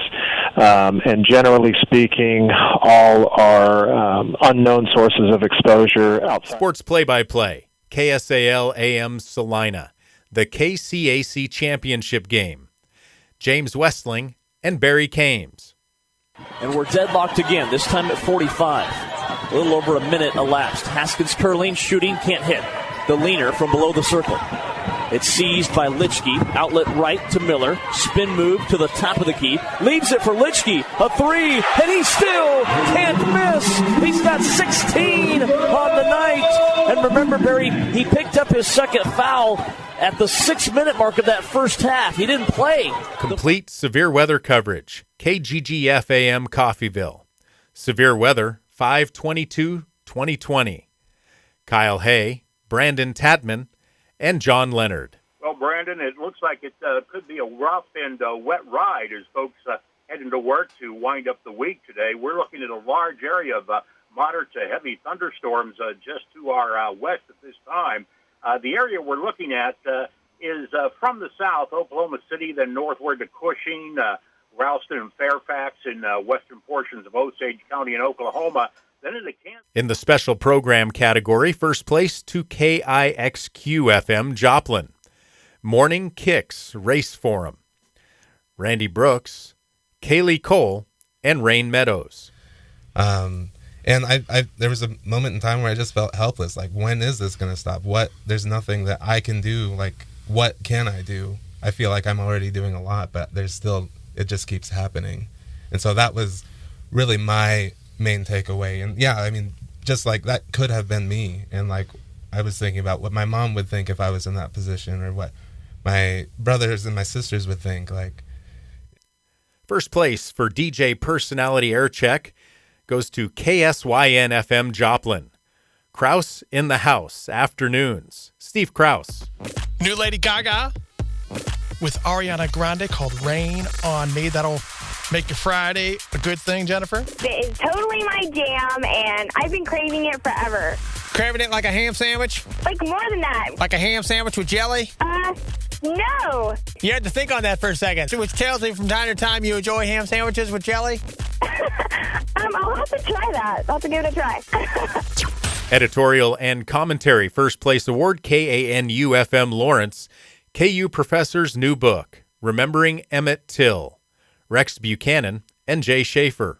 and generally speaking, all are unknown sources of exposure outside. Sports play-by-play, KSAL AM Salina, the KCAC Championship game. James Westling and Barry Kames. And we're deadlocked again, this time at 45. A little over a minute elapsed. Haskins Curling shooting, can't hit. The leaner from below the circle. It's seized by Litschke. Outlet right to Miller. Spin move to the top of the key. Leaves it for Litschke. A three, and he still can't miss. He's got 16 on the night. And remember, Barry, he picked up his second foul at the 6-minute mark of that first half. He didn't play. Complete severe weather coverage. KGGF AM Coffeyville. Severe weather 5/22/2020. Kyle Hay, Brandon Tatman, and John Leonard. Well, Brandon, it looks like it could be a rough and wet ride as folks heading to work to wind up the week today. We're looking at a large area of moderate to heavy thunderstorms just to our west at this time. The area we're looking at is from the south, Oklahoma City, then northward to Cushing, Ralston and Fairfax in western portions of Osage County in Oklahoma. Then into Kansas. In the special program category, first place to KIXQ-FM Joplin. Morning Kicks Race Forum. Randy Brooks, Kaylee Cole, and Rain Meadows. And there was a moment in time where I just felt helpless. Like, when is this going to stop? There's nothing that I can do. Like, what can I do? I feel like I'm already doing a lot, but it just keeps happening. And so that was really my main takeaway. And yeah, I mean, just like that could have been me. And like, I was thinking about what my mom would think if I was in that position, or what my brothers and my sisters would think. Like, first place for DJ Personality Air Check goes to KSYN FM Joplin. Kraus in the House, afternoons. Steve Kraus. New Lady Gaga with Ariana Grande called Rain on Me. That'll make your Friday a good thing, Jennifer. It is totally my jam, and I've been craving it forever. Craving it like a ham sandwich? Like more than that. Like a ham sandwich with jelly? No. You had to think on that for a second, which tells me from time to time you enjoy ham sandwiches with jelly? I'll have to try that. I'll have to give it a try. Editorial and commentary first place award, KANU-FM Lawrence. KU Professor's new book, Remembering Emmett Till. Rex Buchanan and Jay Schaefer.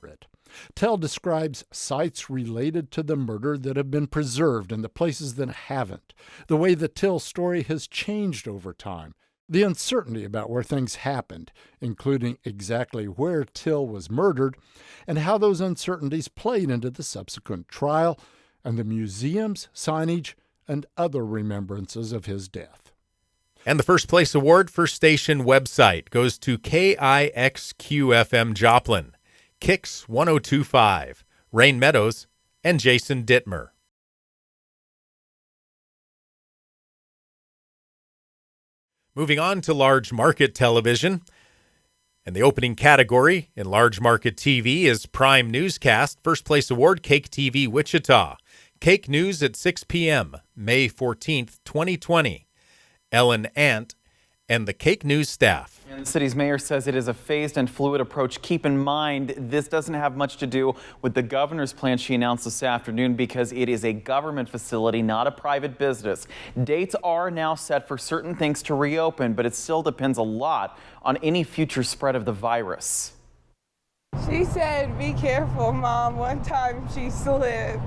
Tell describes sites related to the murder that have been preserved and the places that haven't, the way the Till story has changed over time, the uncertainty about where things happened, including exactly where Till was murdered, and how those uncertainties played into the subsequent trial, and the museums, signage, and other remembrances of his death. And the first place award for station website goes to KIXQ-FM Joplin, Kix 1025, Rain Meadows, and Jason Dittmer. Moving on to large market television. And the opening category in large market TV is Prime Newscast. First place award, Cake TV Wichita. Cake News at 6 p.m., May 14th, 2020. Ellen Ant, and the Cake News staff. And the city's mayor says it is a phased and fluid approach. Keep in mind, this doesn't have much to do with the governor's plan she announced this afternoon, because it is a government facility, not a private business. Dates are now set for certain things to reopen, but it still depends a lot on any future spread of the virus. She said, "Be careful, Mom." One time she slipped.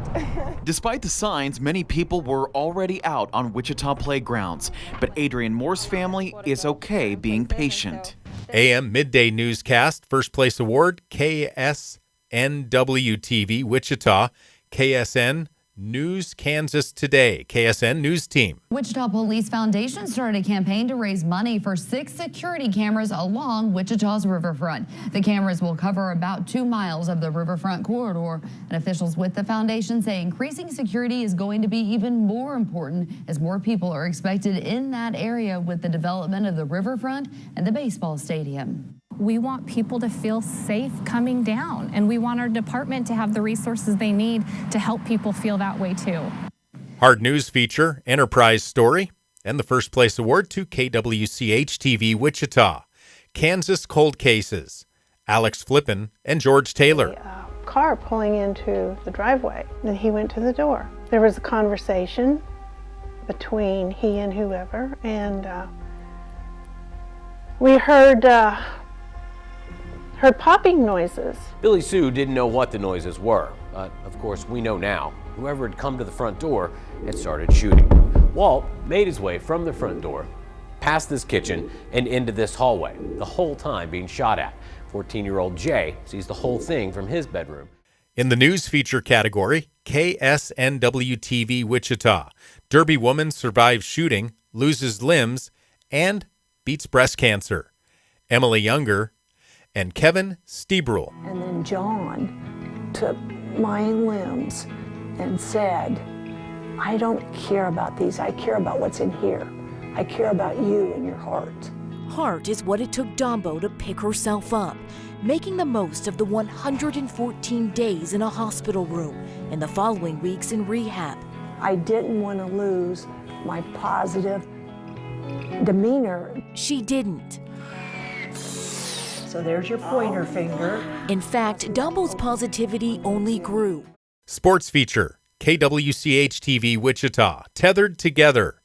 Despite the signs, many people were already out on Wichita playgrounds. But Adrian Moore's family is okay being patient. AM Midday Newscast, first place award, KSNW-TV Wichita, KSN News Kansas Today, KSN News Team. Wichita Police Foundation started a campaign to raise money for 6 security cameras along Wichita's riverfront. The cameras will cover about 2 miles of the riverfront corridor, and officials with the foundation say increasing security is going to be even more important as more people are expected in that area with the development of the riverfront and the baseball stadium. We want people to feel safe coming down, and we want our department to have the resources they need to help people feel that way too. Hard News feature, Enterprise Story, and the first place award to KWCH-TV Wichita. Kansas Cold Cases, Alex Flippin and George Taylor. A car pulling into the driveway, and he went to the door. There was a conversation between he and whoever, and we heard popping noises. Billy Sue didn't know what the noises were, but of course we know now. Whoever had come to the front door had started shooting. Walt made his way from the front door past this kitchen and into this hallway, the whole time being shot at. 14-year-old Jay sees the whole thing from his bedroom. In the news feature category, KSNW-TV Wichita. Derby woman survives shooting, loses limbs, and beats breast cancer. Emily Younger and Kevin Stebrel. And then John took my limbs and said, I don't care about these. I care about what's in here. I care about you and your heart. Heart is what it took Dombo to pick herself up, making the most of the 114 days in a hospital room and the following weeks in rehab. I didn't want to lose my positive demeanor. She didn't. So there's your pointer finger. In fact, Dombo's positivity only grew. Sports feature, KWCH-TV Wichita. Tethered Together.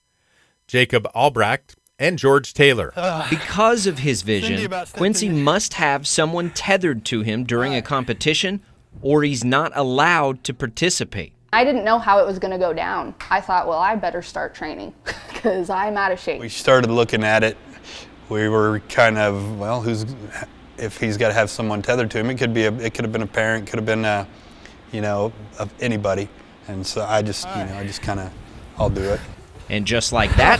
Jacob Albrecht and George Taylor. Because of his vision, Quincy must have someone tethered to him during a competition, or he's not allowed to participate. I didn't know how it was going to go down. I thought, well, I better start training because I'm out of shape. We started looking at it. We were kind of, well, if he's got to have someone tethered to him, it could have been a parent, could have been, of anybody. And so I just kind of, I'll do it. And just like that,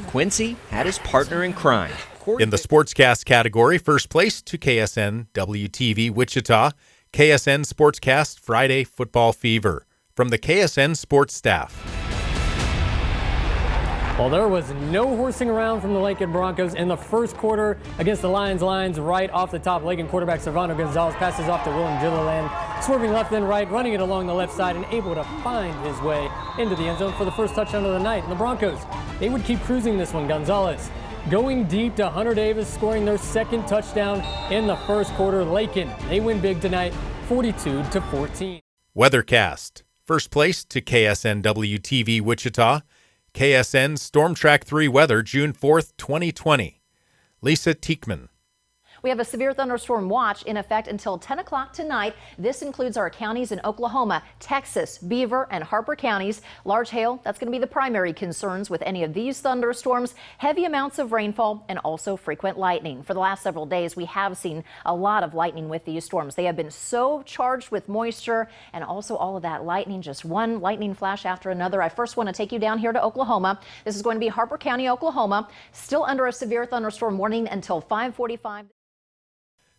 Quincy had his partner in crime. In the Sportscast category, first place to KSN WTV Wichita, KSN Sportscast Friday Football Fever. From the KSN Sports staff. Well, there was no horsing around from the Lincoln Broncos in the first quarter against the Lions right off the top. Lincoln quarterback Servando Gonzalez passes off to Willem Gilliland, swerving left and right, running it along the left side, and able to find his way into the end zone for the first touchdown of the night. And the Broncos, they would keep cruising this one. Gonzalez going deep to Hunter Davis, scoring their second touchdown in the first quarter. Lincoln, they win big tonight, 42-14. Weathercast. First place to KSN WTV Wichita. KSN Storm Track 3 weather, June 4th, 2020. Lisa Teekman. We have a severe thunderstorm watch in effect until 10 o'clock tonight. This includes our counties in Oklahoma, Texas, Beaver, and Harper counties. Large hail, that's going to be the primary concerns with any of these thunderstorms. Heavy amounts of rainfall and also frequent lightning. For the last several days, we have seen a lot of lightning with these storms. They have been so charged with moisture and also all of that lightning, just one lightning flash after another. I first want to take you down here to Oklahoma. This is going to be Harper County, Oklahoma, still under a severe thunderstorm warning until 5:45.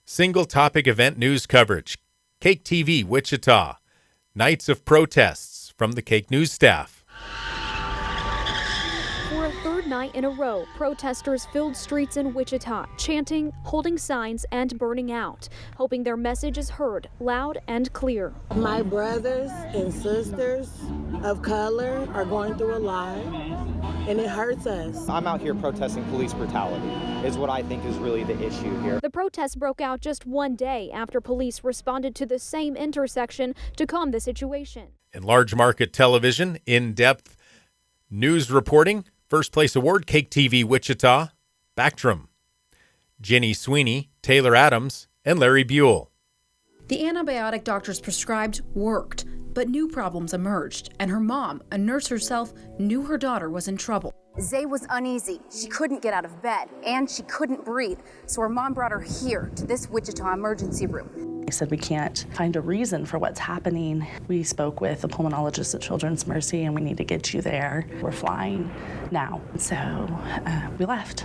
Single topic event news coverage. Cake TV Wichita. Nights of protests from the Cake News staff. For a third night in a row, protesters filled streets in Wichita, chanting, holding signs, and burning out, hoping their message is heard loud and clear. My brothers and sisters of color are going through a lot, and it hurts us. I'm out here protesting police brutality, is what I think is really the issue here. The protests broke out just one day after police responded to the same intersection to calm the situation. In large market television, in-depth news reporting, first place award, Cake TV Wichita, Bactrim, Jenny Sweeney, Taylor Adams, and Larry Buell. The antibiotic doctors prescribed worked, but new problems emerged, and her mom, a nurse herself, knew her daughter was in trouble. Zay was uneasy. She couldn't get out of bed, and she couldn't breathe, so her mom brought her here to this Wichita emergency room. They said we can't find a reason for what's happening. We spoke with a pulmonologist at Children's Mercy, and we need to get you there. We're flying now. So we left,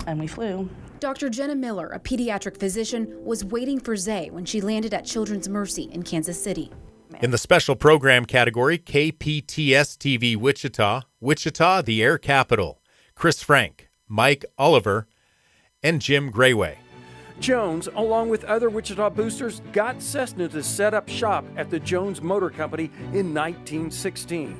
and we flew. Dr. Jenna Miller, a pediatric physician, was waiting for Zay when she landed at Children's Mercy in Kansas City. In the special program category, KPTS TV Wichita, Wichita, the Air Capital, Chris Frank, Mike Oliver, and Jim Grayway. Jones, along with other Wichita boosters, got Cessna to set up shop at the Jones Motor Company in 1916.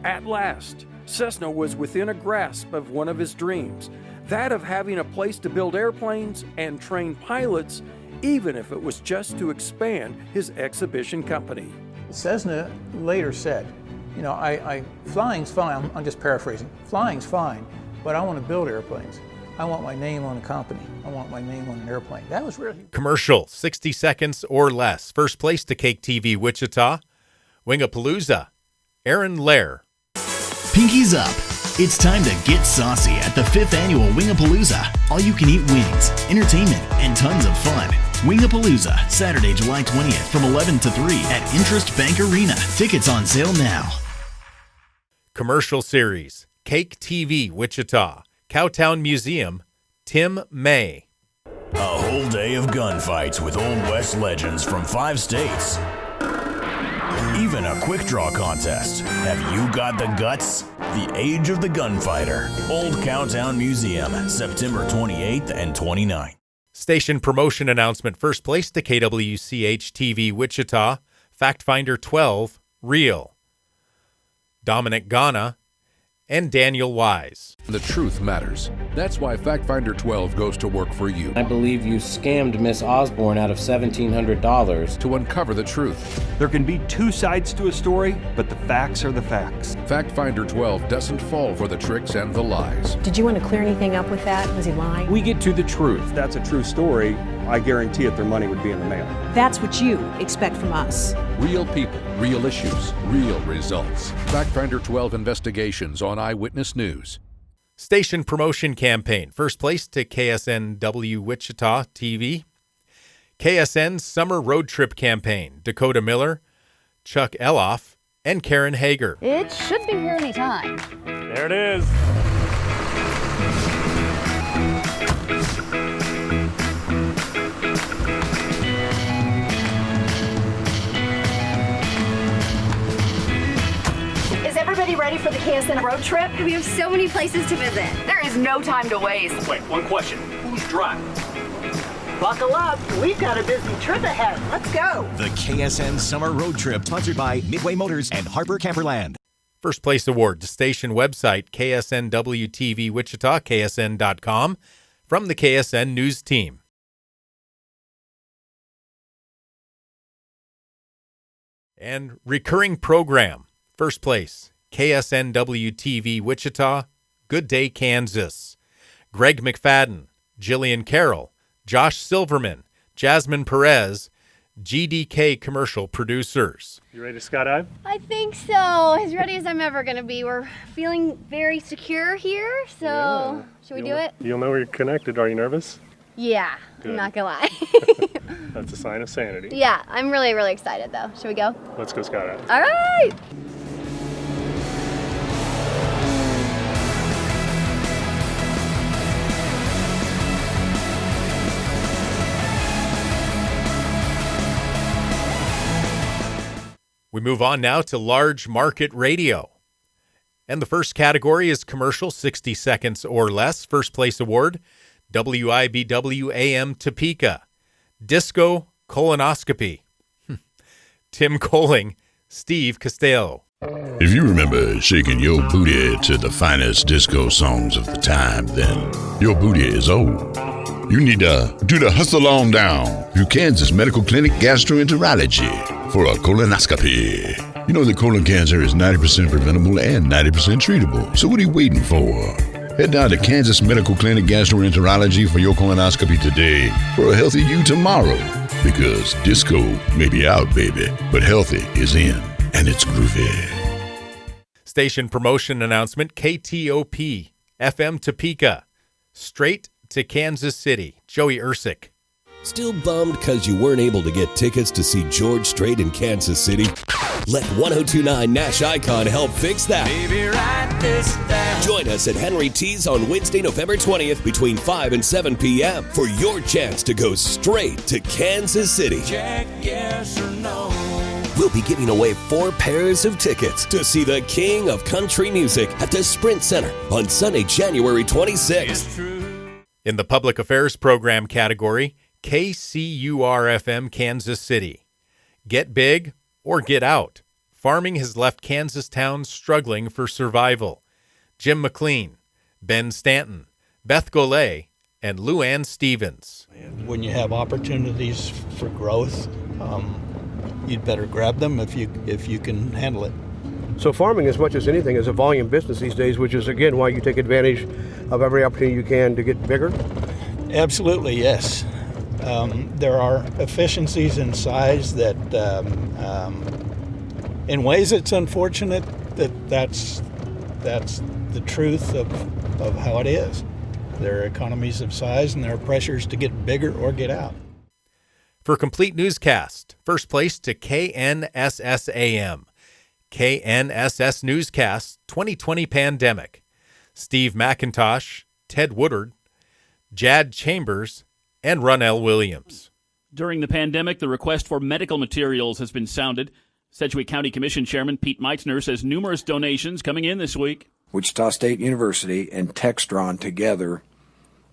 At last, Cessna was within a grasp of one of his dreams, that of having a place to build airplanes and train pilots, even if it was just to expand his exhibition company. Cessna later said, flying's fine, I'm just paraphrasing, flying's fine, but I want to build airplanes. I want my name on a company. I want my name on an airplane. That was really... Commercial, 60 seconds or less. First place to Cake TV Wichita, Wingapalooza, Aaron Lair. Pinkies up. It's time to get saucy at the 5th annual Wingapalooza. All you can eat wings, entertainment, and tons of fun. Wingapalooza, Saturday, July 20th from 11 to 3 at Interest Bank Arena. Tickets on sale now. Commercial series, Cake TV Wichita, Cowtown Museum, Tim May. A whole day of gunfights with Old West legends from 5 states. Even a quick draw contest. Have you got the guts? The Age of the Gunfighter. Old Cowtown Museum, September 28th and 29th. Station promotion announcement. First place to KWCH TV Wichita, Fact Finder 12, Real. Dominic Ghana and Daniel Wise. The truth matters. That's why Fact Finder 12 goes to work for you. I believe you scammed Miss Osborne out of $1,700. To uncover the truth. There can be 2 sides to a story, but the facts are the facts. Fact Finder 12 doesn't fall for the tricks and the lies. Did you want to clear anything up with that? Was he lying? We get to the truth. If that's a true story, I guarantee it their money would be in the mail. That's what you expect from us. Real people, real issues, real results. Fact Finder 12 investigations on Eyewitness News. Station promotion campaign. First place to KSNW Wichita TV. KSN Summer Road Trip Campaign. Dakota Miller, Chuck Eloff, and Karen Hager. It should be here anytime. There it is. Is everybody ready for the KSN road trip? We have so many places to visit. There is no time to waste. Wait, one question. Who's driving? Buckle up. We've got a busy trip ahead. Let's go. The KSN Summer Road Trip, sponsored by Midway Motors and Harper Camperland. First place award to station website KSNW-TV Wichita, KSN.com, from the KSN News Team. And recurring program. First place, KSNW-TV Wichita, Good Day, Kansas. Greg McFadden, Jillian Carroll, Josh Silverman, Jasmine Perez, GDK commercial producers. You ready to skydive? I think so. As ready as I'm ever going to be. We're feeling very secure here, so should we do it? You'll know you're connected. Are you nervous? Yeah, Good. I'm not going to lie. That's a sign of sanity. Yeah, I'm really, really excited though. Should we go? Let's go skydiving. All right. We move on now to large market radio. And the first category is commercial, 60 seconds or less. First place award, WIBW AM Topeka. Disco Colonoscopy. Tim Colling, Steve Costello. If you remember shaking your booty to the finest disco songs of the time, then your booty is old. You need to do the hustle on down to Kansas Medical Clinic Gastroenterology for a colonoscopy. You know that colon cancer is 90% preventable and 90% treatable. So what are you waiting for? Head down to Kansas Medical Clinic Gastroenterology for your colonoscopy today for a healthy you tomorrow. Because disco may be out, baby, but healthy is in, and it's groovy. Station promotion announcement, KTOP, FM Topeka, straight to Kansas City. Joey Ersick. Still bummed because you weren't able to get tickets to see George Strait in Kansas City? Let 1029 Nash Icon help fix that. Baby, write this down. Join us at Henry T's on Wednesday, November 20th between 5 and 7 p.m. for your chance to go straight to Kansas City. Check yes or no. We'll be giving away 4 pairs of tickets to see the king of country music at the Sprint Center on Sunday, January 26th. In the public affairs program category, KCUR-FM Kansas City. Get big or get out. Farming has left Kansas towns struggling for survival. Jim McLean, Ben Stanton, Beth Golay, and Luann Stevens. When you have opportunities for growth, you'd better grab them if you can handle it. So farming, as much as anything, is a volume business these days, which is, again, why you take advantage of every opportunity you can to get bigger? Absolutely, yes. There are efficiencies in size that, in ways it's unfortunate that's the the truth of how it is. There are economies of size and there are pressures to get bigger or get out. For complete newscast, first place to KNSS AM. KNSS Newscast 2020 Pandemic. Steve McIntosh, Ted Woodard, Jad Chambers, and Ronell Williams. During the pandemic, the request for medical materials has been sounded. Sedgwick County Commission Chairman Pete Meitzner says numerous donations coming in this week. Wichita State University and Textron together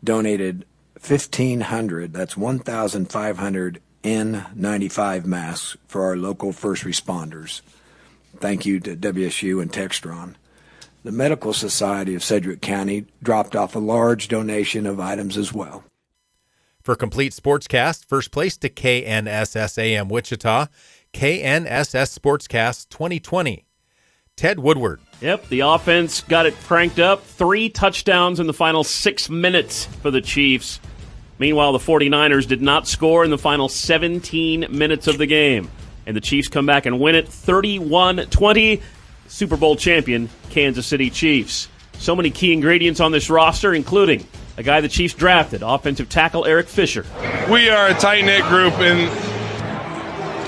donated 1,500, that's 1,500 N95 masks for our local first responders. Thank you to WSU and Textron. The Medical Society of Sedgwick County dropped off a large donation of items as well. For complete sportscast, first place to KNSS AM Wichita, KNSS Sportscast 2020. Ted Woodward. Yep, the offense got it cranked up. 3 touchdowns in the final 6 minutes for the Chiefs. Meanwhile, the 49ers did not score in the final 17 minutes of the game. And the Chiefs come back and win it 31-20. Super Bowl champion, Kansas City Chiefs. So many key ingredients on this roster, including a guy the Chiefs drafted, offensive tackle Eric Fisher. We are a tight-knit group, and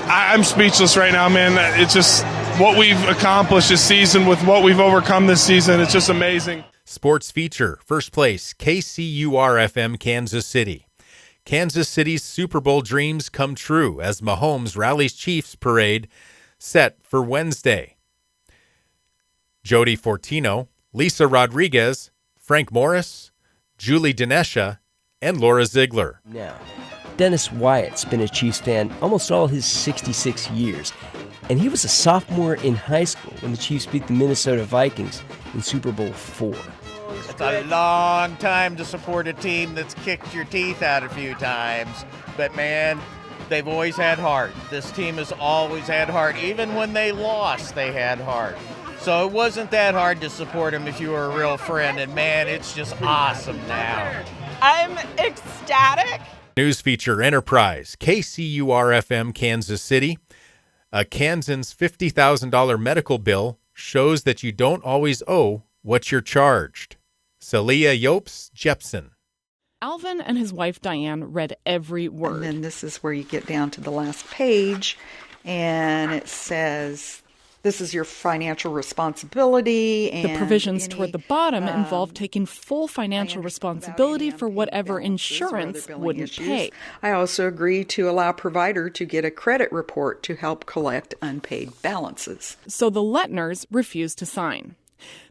I'm speechless right now, man. It's just what we've accomplished this season with what we've overcome this season. It's just amazing. Sports feature, first place, KCUR-FM Kansas City. Kansas City's Super Bowl dreams come true as Mahomes rallies Chiefs parade set for Wednesday. Jody Fortino, Lisa Rodriguez, Frank Morris, Julie Dinesha, and Laura Ziegler. Now, Dennis Wyatt's been a Chiefs fan almost all his 66 years, and he was a sophomore in high school when the Chiefs beat the Minnesota Vikings in Super Bowl IV. It's a long time to support a team that's kicked your teeth out a few times, but man, they've always had heart. This team has always had heart. Even when they lost, they had heart. So it wasn't that hard to support them if you were a real friend, and man, it's just awesome now. I'm ecstatic. News feature Enterprise, KCUR-FM Kansas City. A Kansan's $50,000 medical bill shows that you don't always owe what you're charged. Celia Yopes Jepson. Alvin and his wife Diane read every word. And then this is where you get down to the last page, and it says, this is your financial responsibility. And the provisions toward the bottom involve taking full financial responsibility for whatever insurance wouldn't pay. I also agree to allow provider to get a credit report to help collect unpaid balances. So the Lettners refused to sign.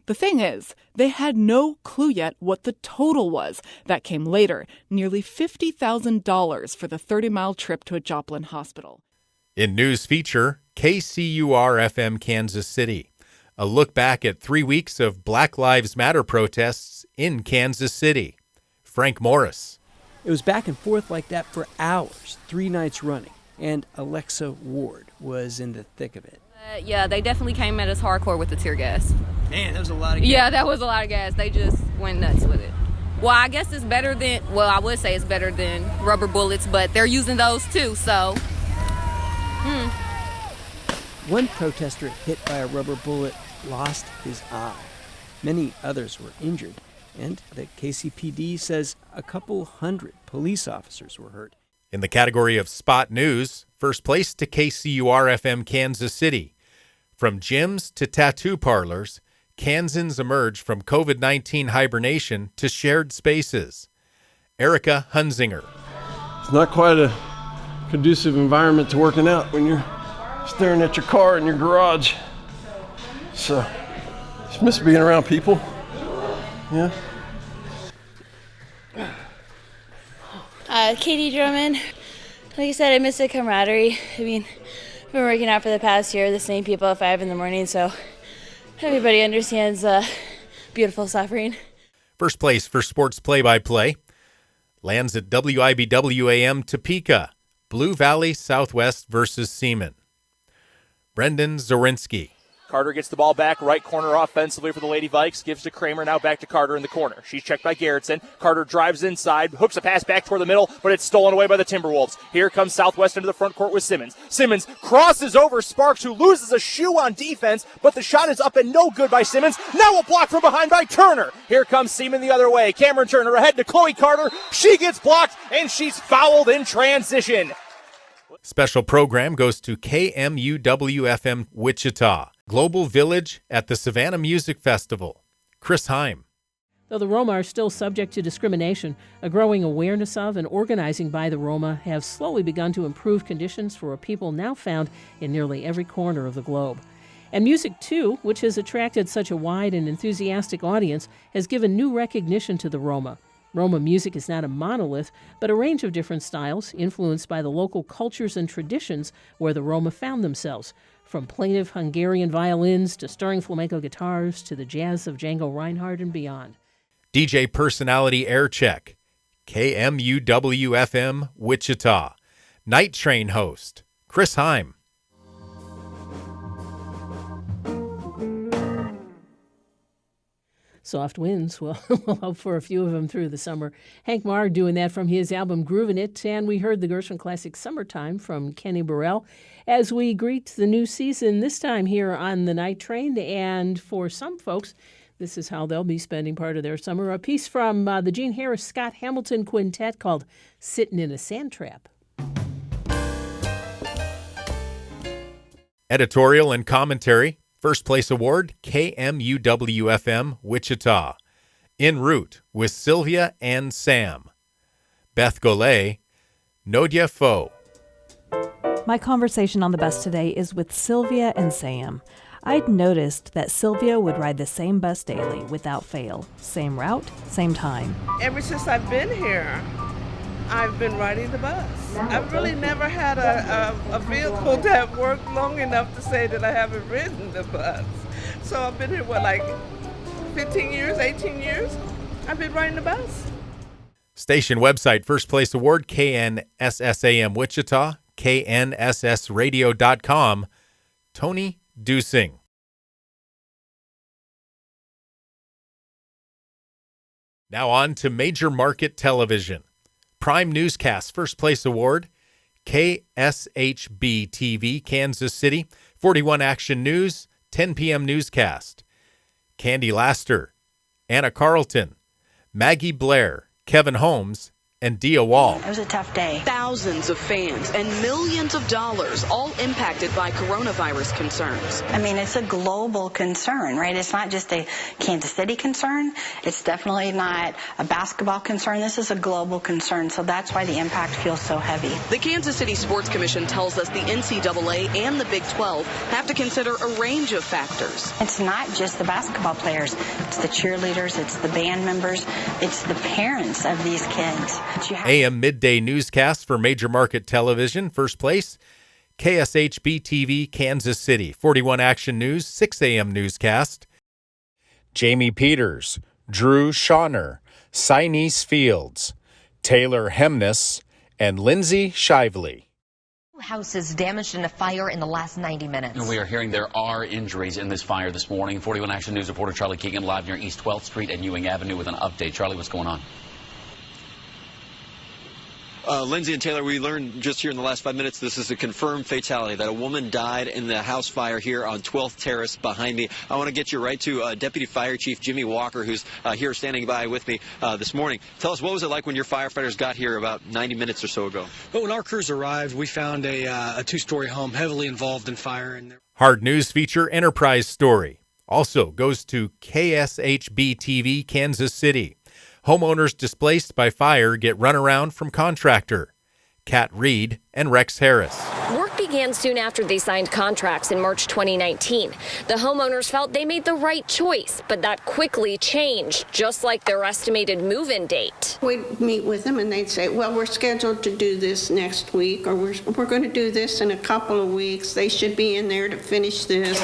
The thing is, they had no clue yet what the total was. That came later, nearly $50,000 for the 30-mile trip to a Joplin hospital. In news feature, KCUR-FM Kansas City. A look back at 3 weeks of Black Lives Matter protests in Kansas City. Frank Morris. It was back and forth like that for hours, 3 nights running. And Alexa Ward was in the thick of it. Yeah, they definitely came at us hardcore with the tear gas. Man, that was a lot of gas. Yeah, that was a lot of gas. They just went nuts with it. Well, I guess it's better than, I would say it's better than rubber bullets, but they're using those too, so. One protester hit by a rubber bullet lost his eye. Many others were injured, and the KCPD says a couple hundred police officers were hurt. In the category of Spot News, first place to KCUR-FM Kansas City. From gyms to tattoo parlors, Kansans emerge from COVID-19 hibernation to shared spaces. Erica Hunzinger. It's not quite a conducive environment to working out when you're staring at your car in your garage. So, just miss being around people. Yeah. Katie Drummond. Like I said, I miss the camaraderie. I mean, I've been working out for the past year, the same people at 5 in the morning, so everybody understands beautiful suffering. First place for sports play-by-play lands at WIBW-AM Topeka, Blue Valley Southwest versus Seaman. Brendan Zorinsky. Carter gets the ball back, right corner offensively for the Lady Vikes, gives to Kramer, now back to Carter in the corner. She's checked by Garrettson. Carter drives inside, hooks a pass back toward the middle, but it's stolen away by the Timberwolves. Here comes Southwest into the front court with Simmons. Simmons crosses over Sparks, who loses a shoe on defense, but the shot is up and no good by Simmons. Now a block from behind by Turner. Here comes Seaman the other way. Cameron Turner ahead to Chloe Carter. She gets blocked, and she's fouled in transition. Special program goes to KMUW-FM Wichita, Global Village at the Savannah Music Festival. Chris Heim. Though the Roma are still subject to discrimination, a growing awareness of and organizing by the Roma have slowly begun to improve conditions for a people now found in nearly every corner of the globe. And music, too, which has attracted such a wide and enthusiastic audience, has given new recognition to the Roma. Roma music is not a monolith, but a range of different styles influenced by the local cultures and traditions where the Roma found themselves, from plaintive Hungarian violins to stirring flamenco guitars to the jazz of Django Reinhardt and beyond. DJ Personality Air Check, KMUW-FM Wichita. Night Train host, Chris Heim. Soft winds, well, we'll hope for a few of them through the summer. Hank Marr doing that from his album Groovin' It, and we heard the Gershwin classic Summertime from Kenny Burrell as we greet the new season, this time here on the Night Train. And for some folks, this is how they'll be spending part of their summer. A piece from the Gene Harris Scott Hamilton Quintet called Sittin' in a Sand Trap. Editorial and commentary. First place award, KMUW-FM Wichita. En route with Sylvia and Sam. Beth Golay, Nodia Foe. My conversation on the bus today is with Sylvia and Sam. I'd noticed that Sylvia would ride the same bus daily without fail. Same route, same time. Ever since I've been here, I've been riding the bus. I've really never had a vehicle that worked long enough to say that I haven't ridden the bus. So I've been here, 15 years, 18 years? I've been riding the bus. Station website, first place award, KNSSAM Wichita, KNSSradio.com. Tony Dusing. Now on to Major Market Television. Prime Newscast First Place Award, KSHB-TV, Kansas City, 41 Action News, 10 p.m. newscast. Candy Laster, Anna Carlton, Maggie Blair, Kevin Holmes, and Dia Wall. It was a tough day. Thousands of fans and millions of dollars all impacted by coronavirus concerns. I mean, it's a global concern, right? It's not just a Kansas City concern. It's definitely not a basketball concern. This is a global concern, so that's why the impact feels so heavy. The Kansas City Sports Commission tells us the NCAA and the Big 12 have to consider a range of factors. It's not just the basketball players. It's the cheerleaders. It's the band members. It's the parents of these kids. AM midday newscast for Major Market Television. First place, KSHB-TV, Kansas City. 41 Action News, 6 a.m. newscast. Jamie Peters, Drew Schauner, Sinise Fields, Taylor Hemness, and Lindsay Shively. Houses damaged in a fire in the last 90 minutes. And we are hearing there are injuries in this fire this morning. 41 Action News reporter Charlie Keegan live near East 12th Street and Ewing Avenue with an update. Charlie, what's going on? Lindsay and Taylor, we learned just here in the last 5 minutes this is a confirmed fatality, that a woman died in the house fire here on 12th Terrace behind me. I want to get you right to Deputy Fire Chief Jimmy Walker, who's here standing by with me this morning. Tell us, what was it like when your firefighters got here about 90 minutes or so ago? Well, when our crews arrived, we found a two-story home heavily involved in fire. And Hard News feature Enterprise Story. Also goes to KSHB-TV, Kansas City. Homeowners displaced by fire get runaround from contractor. Kat Reed and Rex Harris. Work began soon after they signed contracts in March 2019. The homeowners felt they made the right choice, but that quickly changed, just like their estimated move-in date. We'd meet with them and they'd say, well, we're scheduled to do this next week, or we're going to do this in a couple of weeks. They should be in there to finish this.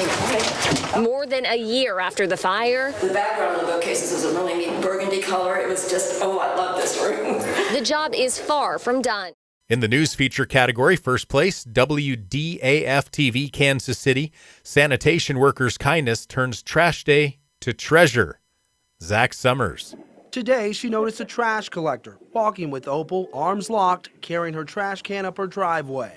More than a year after the fire, the background of the bookcases was a really neat burgundy color. It was just, oh, I love this room. The job is far from done. In the news feature category, first place, WDAF-TV Kansas City. Sanitation workers' kindness turns trash day to treasure. Zach Summers. Today, she noticed a trash collector walking with Opal, arms locked, carrying her trash can up her driveway.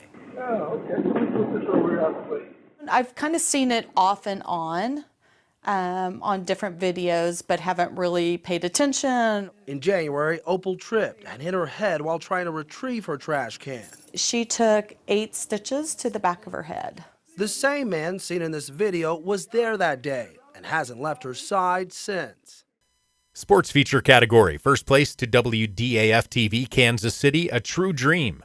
I've kind of seen it off and on different videos, but haven't really paid attention. In January, Opal tripped and hit her head while trying to retrieve her trash can. She took 8 stitches to the back of her head. The same man seen in this video was there that day and hasn't left her side since. Sports feature category, first place to WDAF-TV Kansas City, A True Dream.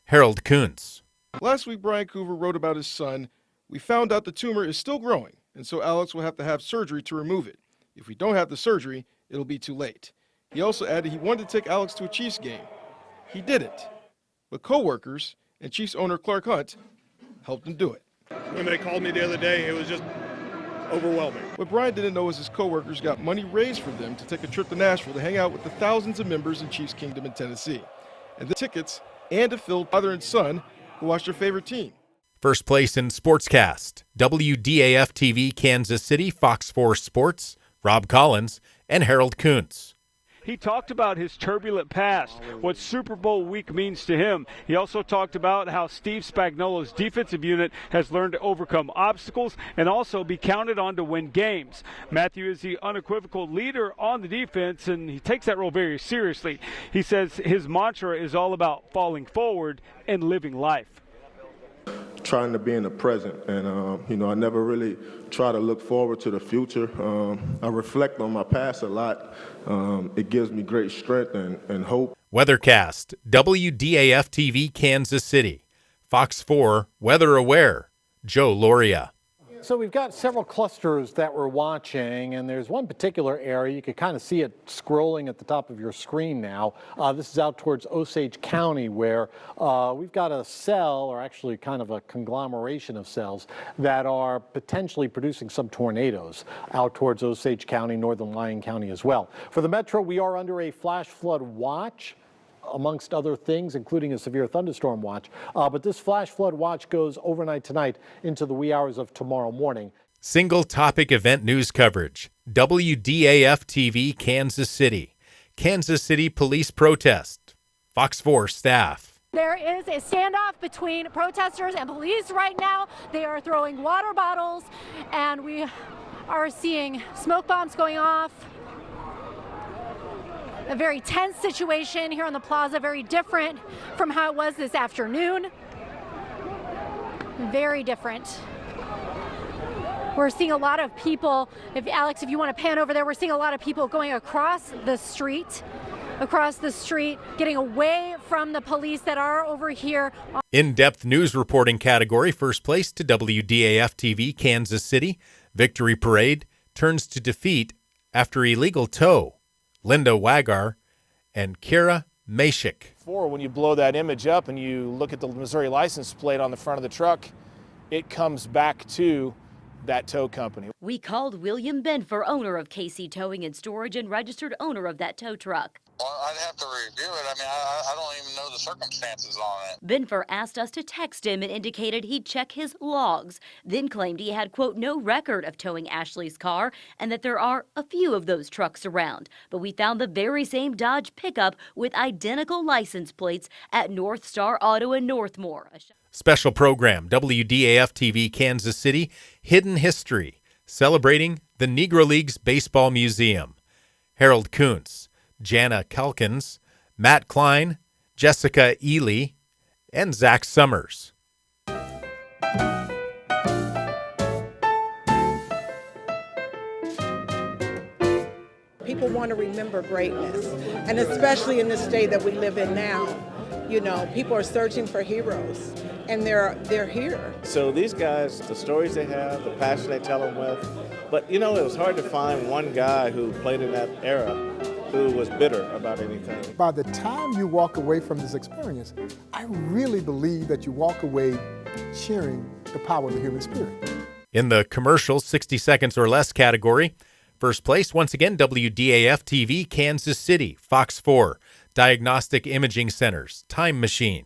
Harold Kuntz. Last week, Brian Coover wrote about his son. We found out the tumor is still growing, and so Alex will have to have surgery to remove it. If we don't have the surgery, it'll be too late. He also added he wanted to take Alex to a Chiefs game. He didn't, but co-workers and Chiefs owner Clark Hunt helped him do it. When they called me the other day, it was just overwhelming. What Brian didn't know is his co-workers got money raised for them to take a trip to Nashville to hang out with the thousands of members in Chiefs Kingdom in Tennessee. And the tickets and to fill father and son who watched their favorite team. First place in Sportscast, WDAF-TV Kansas City, Fox 4 Sports, Rob Collins, and Harold Kuntz. He talked about his turbulent past, what Super Bowl week means to him. He also talked about how Steve Spagnuolo's defensive unit has learned to overcome obstacles and also be counted on to win games. Matthew is the unequivocal leader on the defense, and he takes that role very seriously. He says his mantra is all about falling forward and living life. Trying to be in the present, and I never really try to look forward to the future. I reflect on my past a lot. It gives me great strength and hope. Weathercast, WDAF-TV Kansas City, Fox 4 Weather Aware, Joe Loria. So we've got several clusters that we're watching, and there's one particular area. You can kind of see it scrolling at the top of your screen now. This is out towards Osage County, where we've got a cell, or actually kind of a conglomeration of cells, that are potentially producing some tornadoes out towards Osage County, northern Lyon County as well. For the metro, we are under a flash flood watch, amongst other things, including a severe thunderstorm watch. But this flash flood watch goes overnight tonight into the wee hours of tomorrow morning. Single topic event news coverage. WDAF-TV Kansas City. Kansas City police protest. Fox 4 staff. There is a standoff between protesters and police right now. They are throwing water bottles, and we are seeing smoke bombs going off. A very tense situation here on the plaza, very different from how it was this afternoon. Very different. We're seeing a lot of people, Alex, if you want to pan over there, we're seeing a lot of people going across the street, getting away from the police that are over here. In-depth news reporting category, first place to WDAF-TV Kansas City. Victory Parade turns to defeat after illegal tow. Linda Wagar and Kira Mashik. When you blow that image up and you look at the Missouri license plate on the front of the truck, it comes back to that tow company. We called William Benfer, owner of KC Towing and Storage and registered owner of that tow truck. Well, I'd have to review it. I mean, I don't even know the circumstances on it. Benfer asked us to text him and indicated he'd check his logs, then claimed he had, quote, no record of towing Ashley's car and that there are a few of those trucks around. But we found the very same Dodge pickup with identical license plates at North Star Auto in Northmore. Special program, WDAF-TV Kansas City, Hidden History, celebrating the Negro Leagues Baseball Museum. Harold Kuntz, Jana Calkins, Matt Klein, Jessica Ely, and Zach Summers. People want to remember greatness, and especially in this day that we live in now. You know, people are searching for heroes, and they're here. So these guys, the stories they have, the passion they tell them with, but you know, it was hard to find one guy who played in that era who was bitter about anything. By the time you walk away from this experience, I really believe that you walk away sharing the power of the human spirit. In the commercial 60 seconds or less category, first place, once again, WDAF-TV Kansas City, Fox 4, Diagnostic Imaging Centers, Time Machine.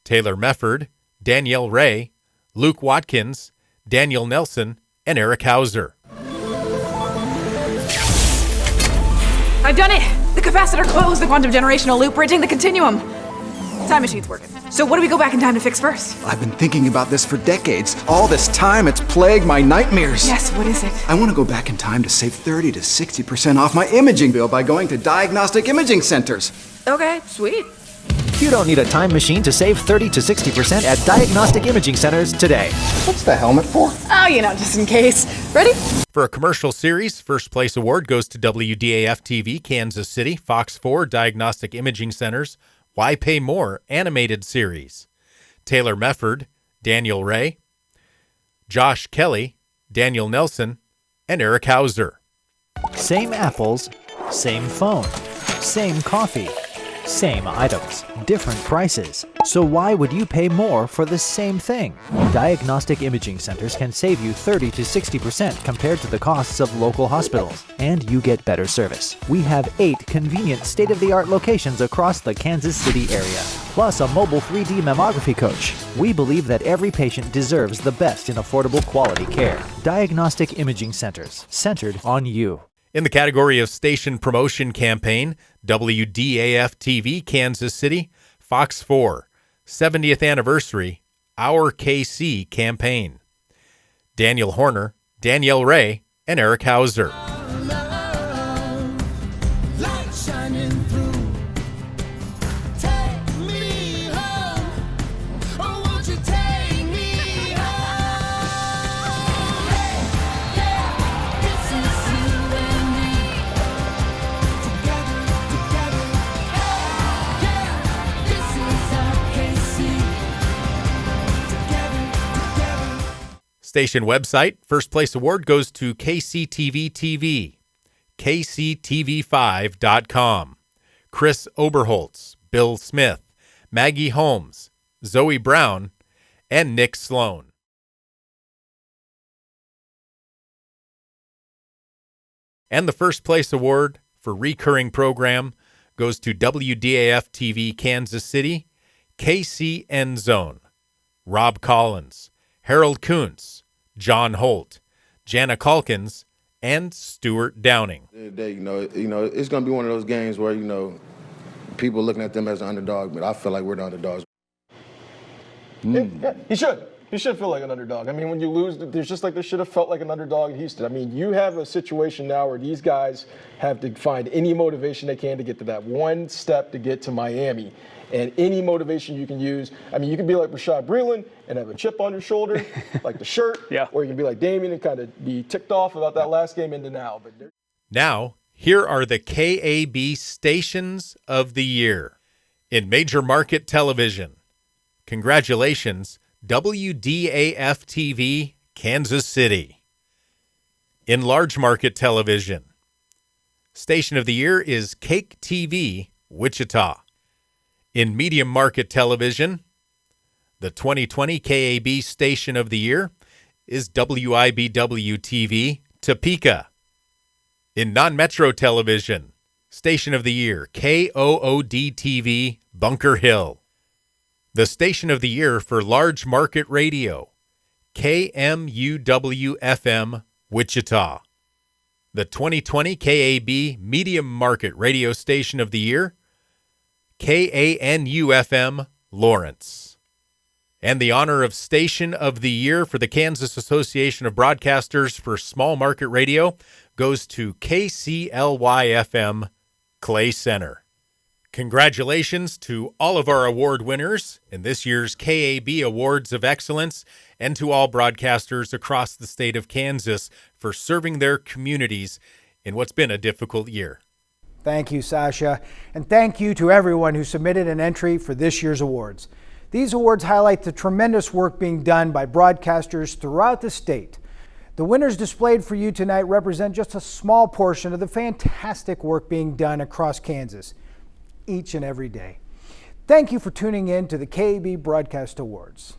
Taylor Mefford, Danielle Ray, Luke Watkins, Daniel Nelson, and Eric Hauser. I've done it! The capacitor closed, the quantum generational loop, bridging the continuum. Time machine's working. So what do we go back in time to fix first? I've been thinking about this for decades. All this time, it's plagued my nightmares. Yes, what is it? I want to go back in time to save 30 to 60% off my imaging bill by going to diagnostic imaging centers. Okay, sweet. You don't need a time machine to save 30 to 60% at diagnostic imaging centers today. What's the helmet for? Oh, just in case. Ready? For a commercial series, first place award goes to WDAF-TV, Kansas City, Fox 4, Diagnostic Imaging Centers, Why Pay More animated series. Taylor Mefford, Daniel Ray, Josh Kelly, Daniel Nelson, and Eric Hauser. Same apples, same phone, same coffee, same items, different prices. So why would you pay more for the same thing? Diagnostic imaging centers can save you 30 to 60% compared to the costs of local hospitals, and you get better service. We have 8 convenient state-of-the-art locations across the Kansas City area, plus a mobile 3D mammography coach. We believe that every patient deserves the best in affordable quality care. Diagnostic imaging centers, centered on you. In the category of station promotion campaign, WDAF-TV, Kansas City, Fox 4, 70th Anniversary, Our KC campaign. Daniel Horner, Danielle Ray, and Eric Hauser. Station website, first place award goes to KCTV-TV, KCTV5.com, Chris Oberholtz, Bill Smith, Maggie Holmes, Zoe Brown, and Nick Sloan. And the first place award for recurring program goes to WDAF-TV Kansas City, KCN Zone, Rob Collins, Harold Kuntz, John Holt, Jana Calkins, and Stuart Downing. It's going to be one of those games where, people looking at them as an underdog, but I feel like we're the underdogs. Yeah, he should. He should feel like an underdog. I mean, when you lose, there's just like they should have felt like an underdog in Houston. I mean, you have a situation now where these guys have to find any motivation they can to get to that one step to get to Miami. And any motivation you can use. I mean, you can be like Rashad Breeland and have a chip on your shoulder, like the shirt, or you can be like Damien and kind of be ticked off about that last game into now. But now, here are the KAB Stations of the Year. In major market television, congratulations, WDAF-TV, Kansas City. In large market television, Station of the Year is Cake TV, Wichita. In medium market television, the 2020 KAB Station of the Year is WIBW-TV, Topeka. In non-metro television, Station of the Year, KOOD-TV, Bunker Hill. The Station of the Year for large market radio, KMUW-FM, Wichita. The 2020 KAB Medium Market Radio Station of the Year, KANU-FM, Lawrence. And the honor of Station of the Year for the Kansas Association of Broadcasters for Small Market Radio goes to KCLY-FM, Clay Center. Congratulations to all of our award winners in this year's KAB Awards of Excellence and to all broadcasters across the state of Kansas for serving their communities in what's been a difficult year. Thank you, Sasha, and thank you to everyone who submitted an entry for this year's awards. These awards highlight the tremendous work being done by broadcasters throughout the state. The winners displayed for you tonight represent just a small portion of the fantastic work being done across Kansas each and every day. Thank you for tuning in to the KAB Broadcast Awards.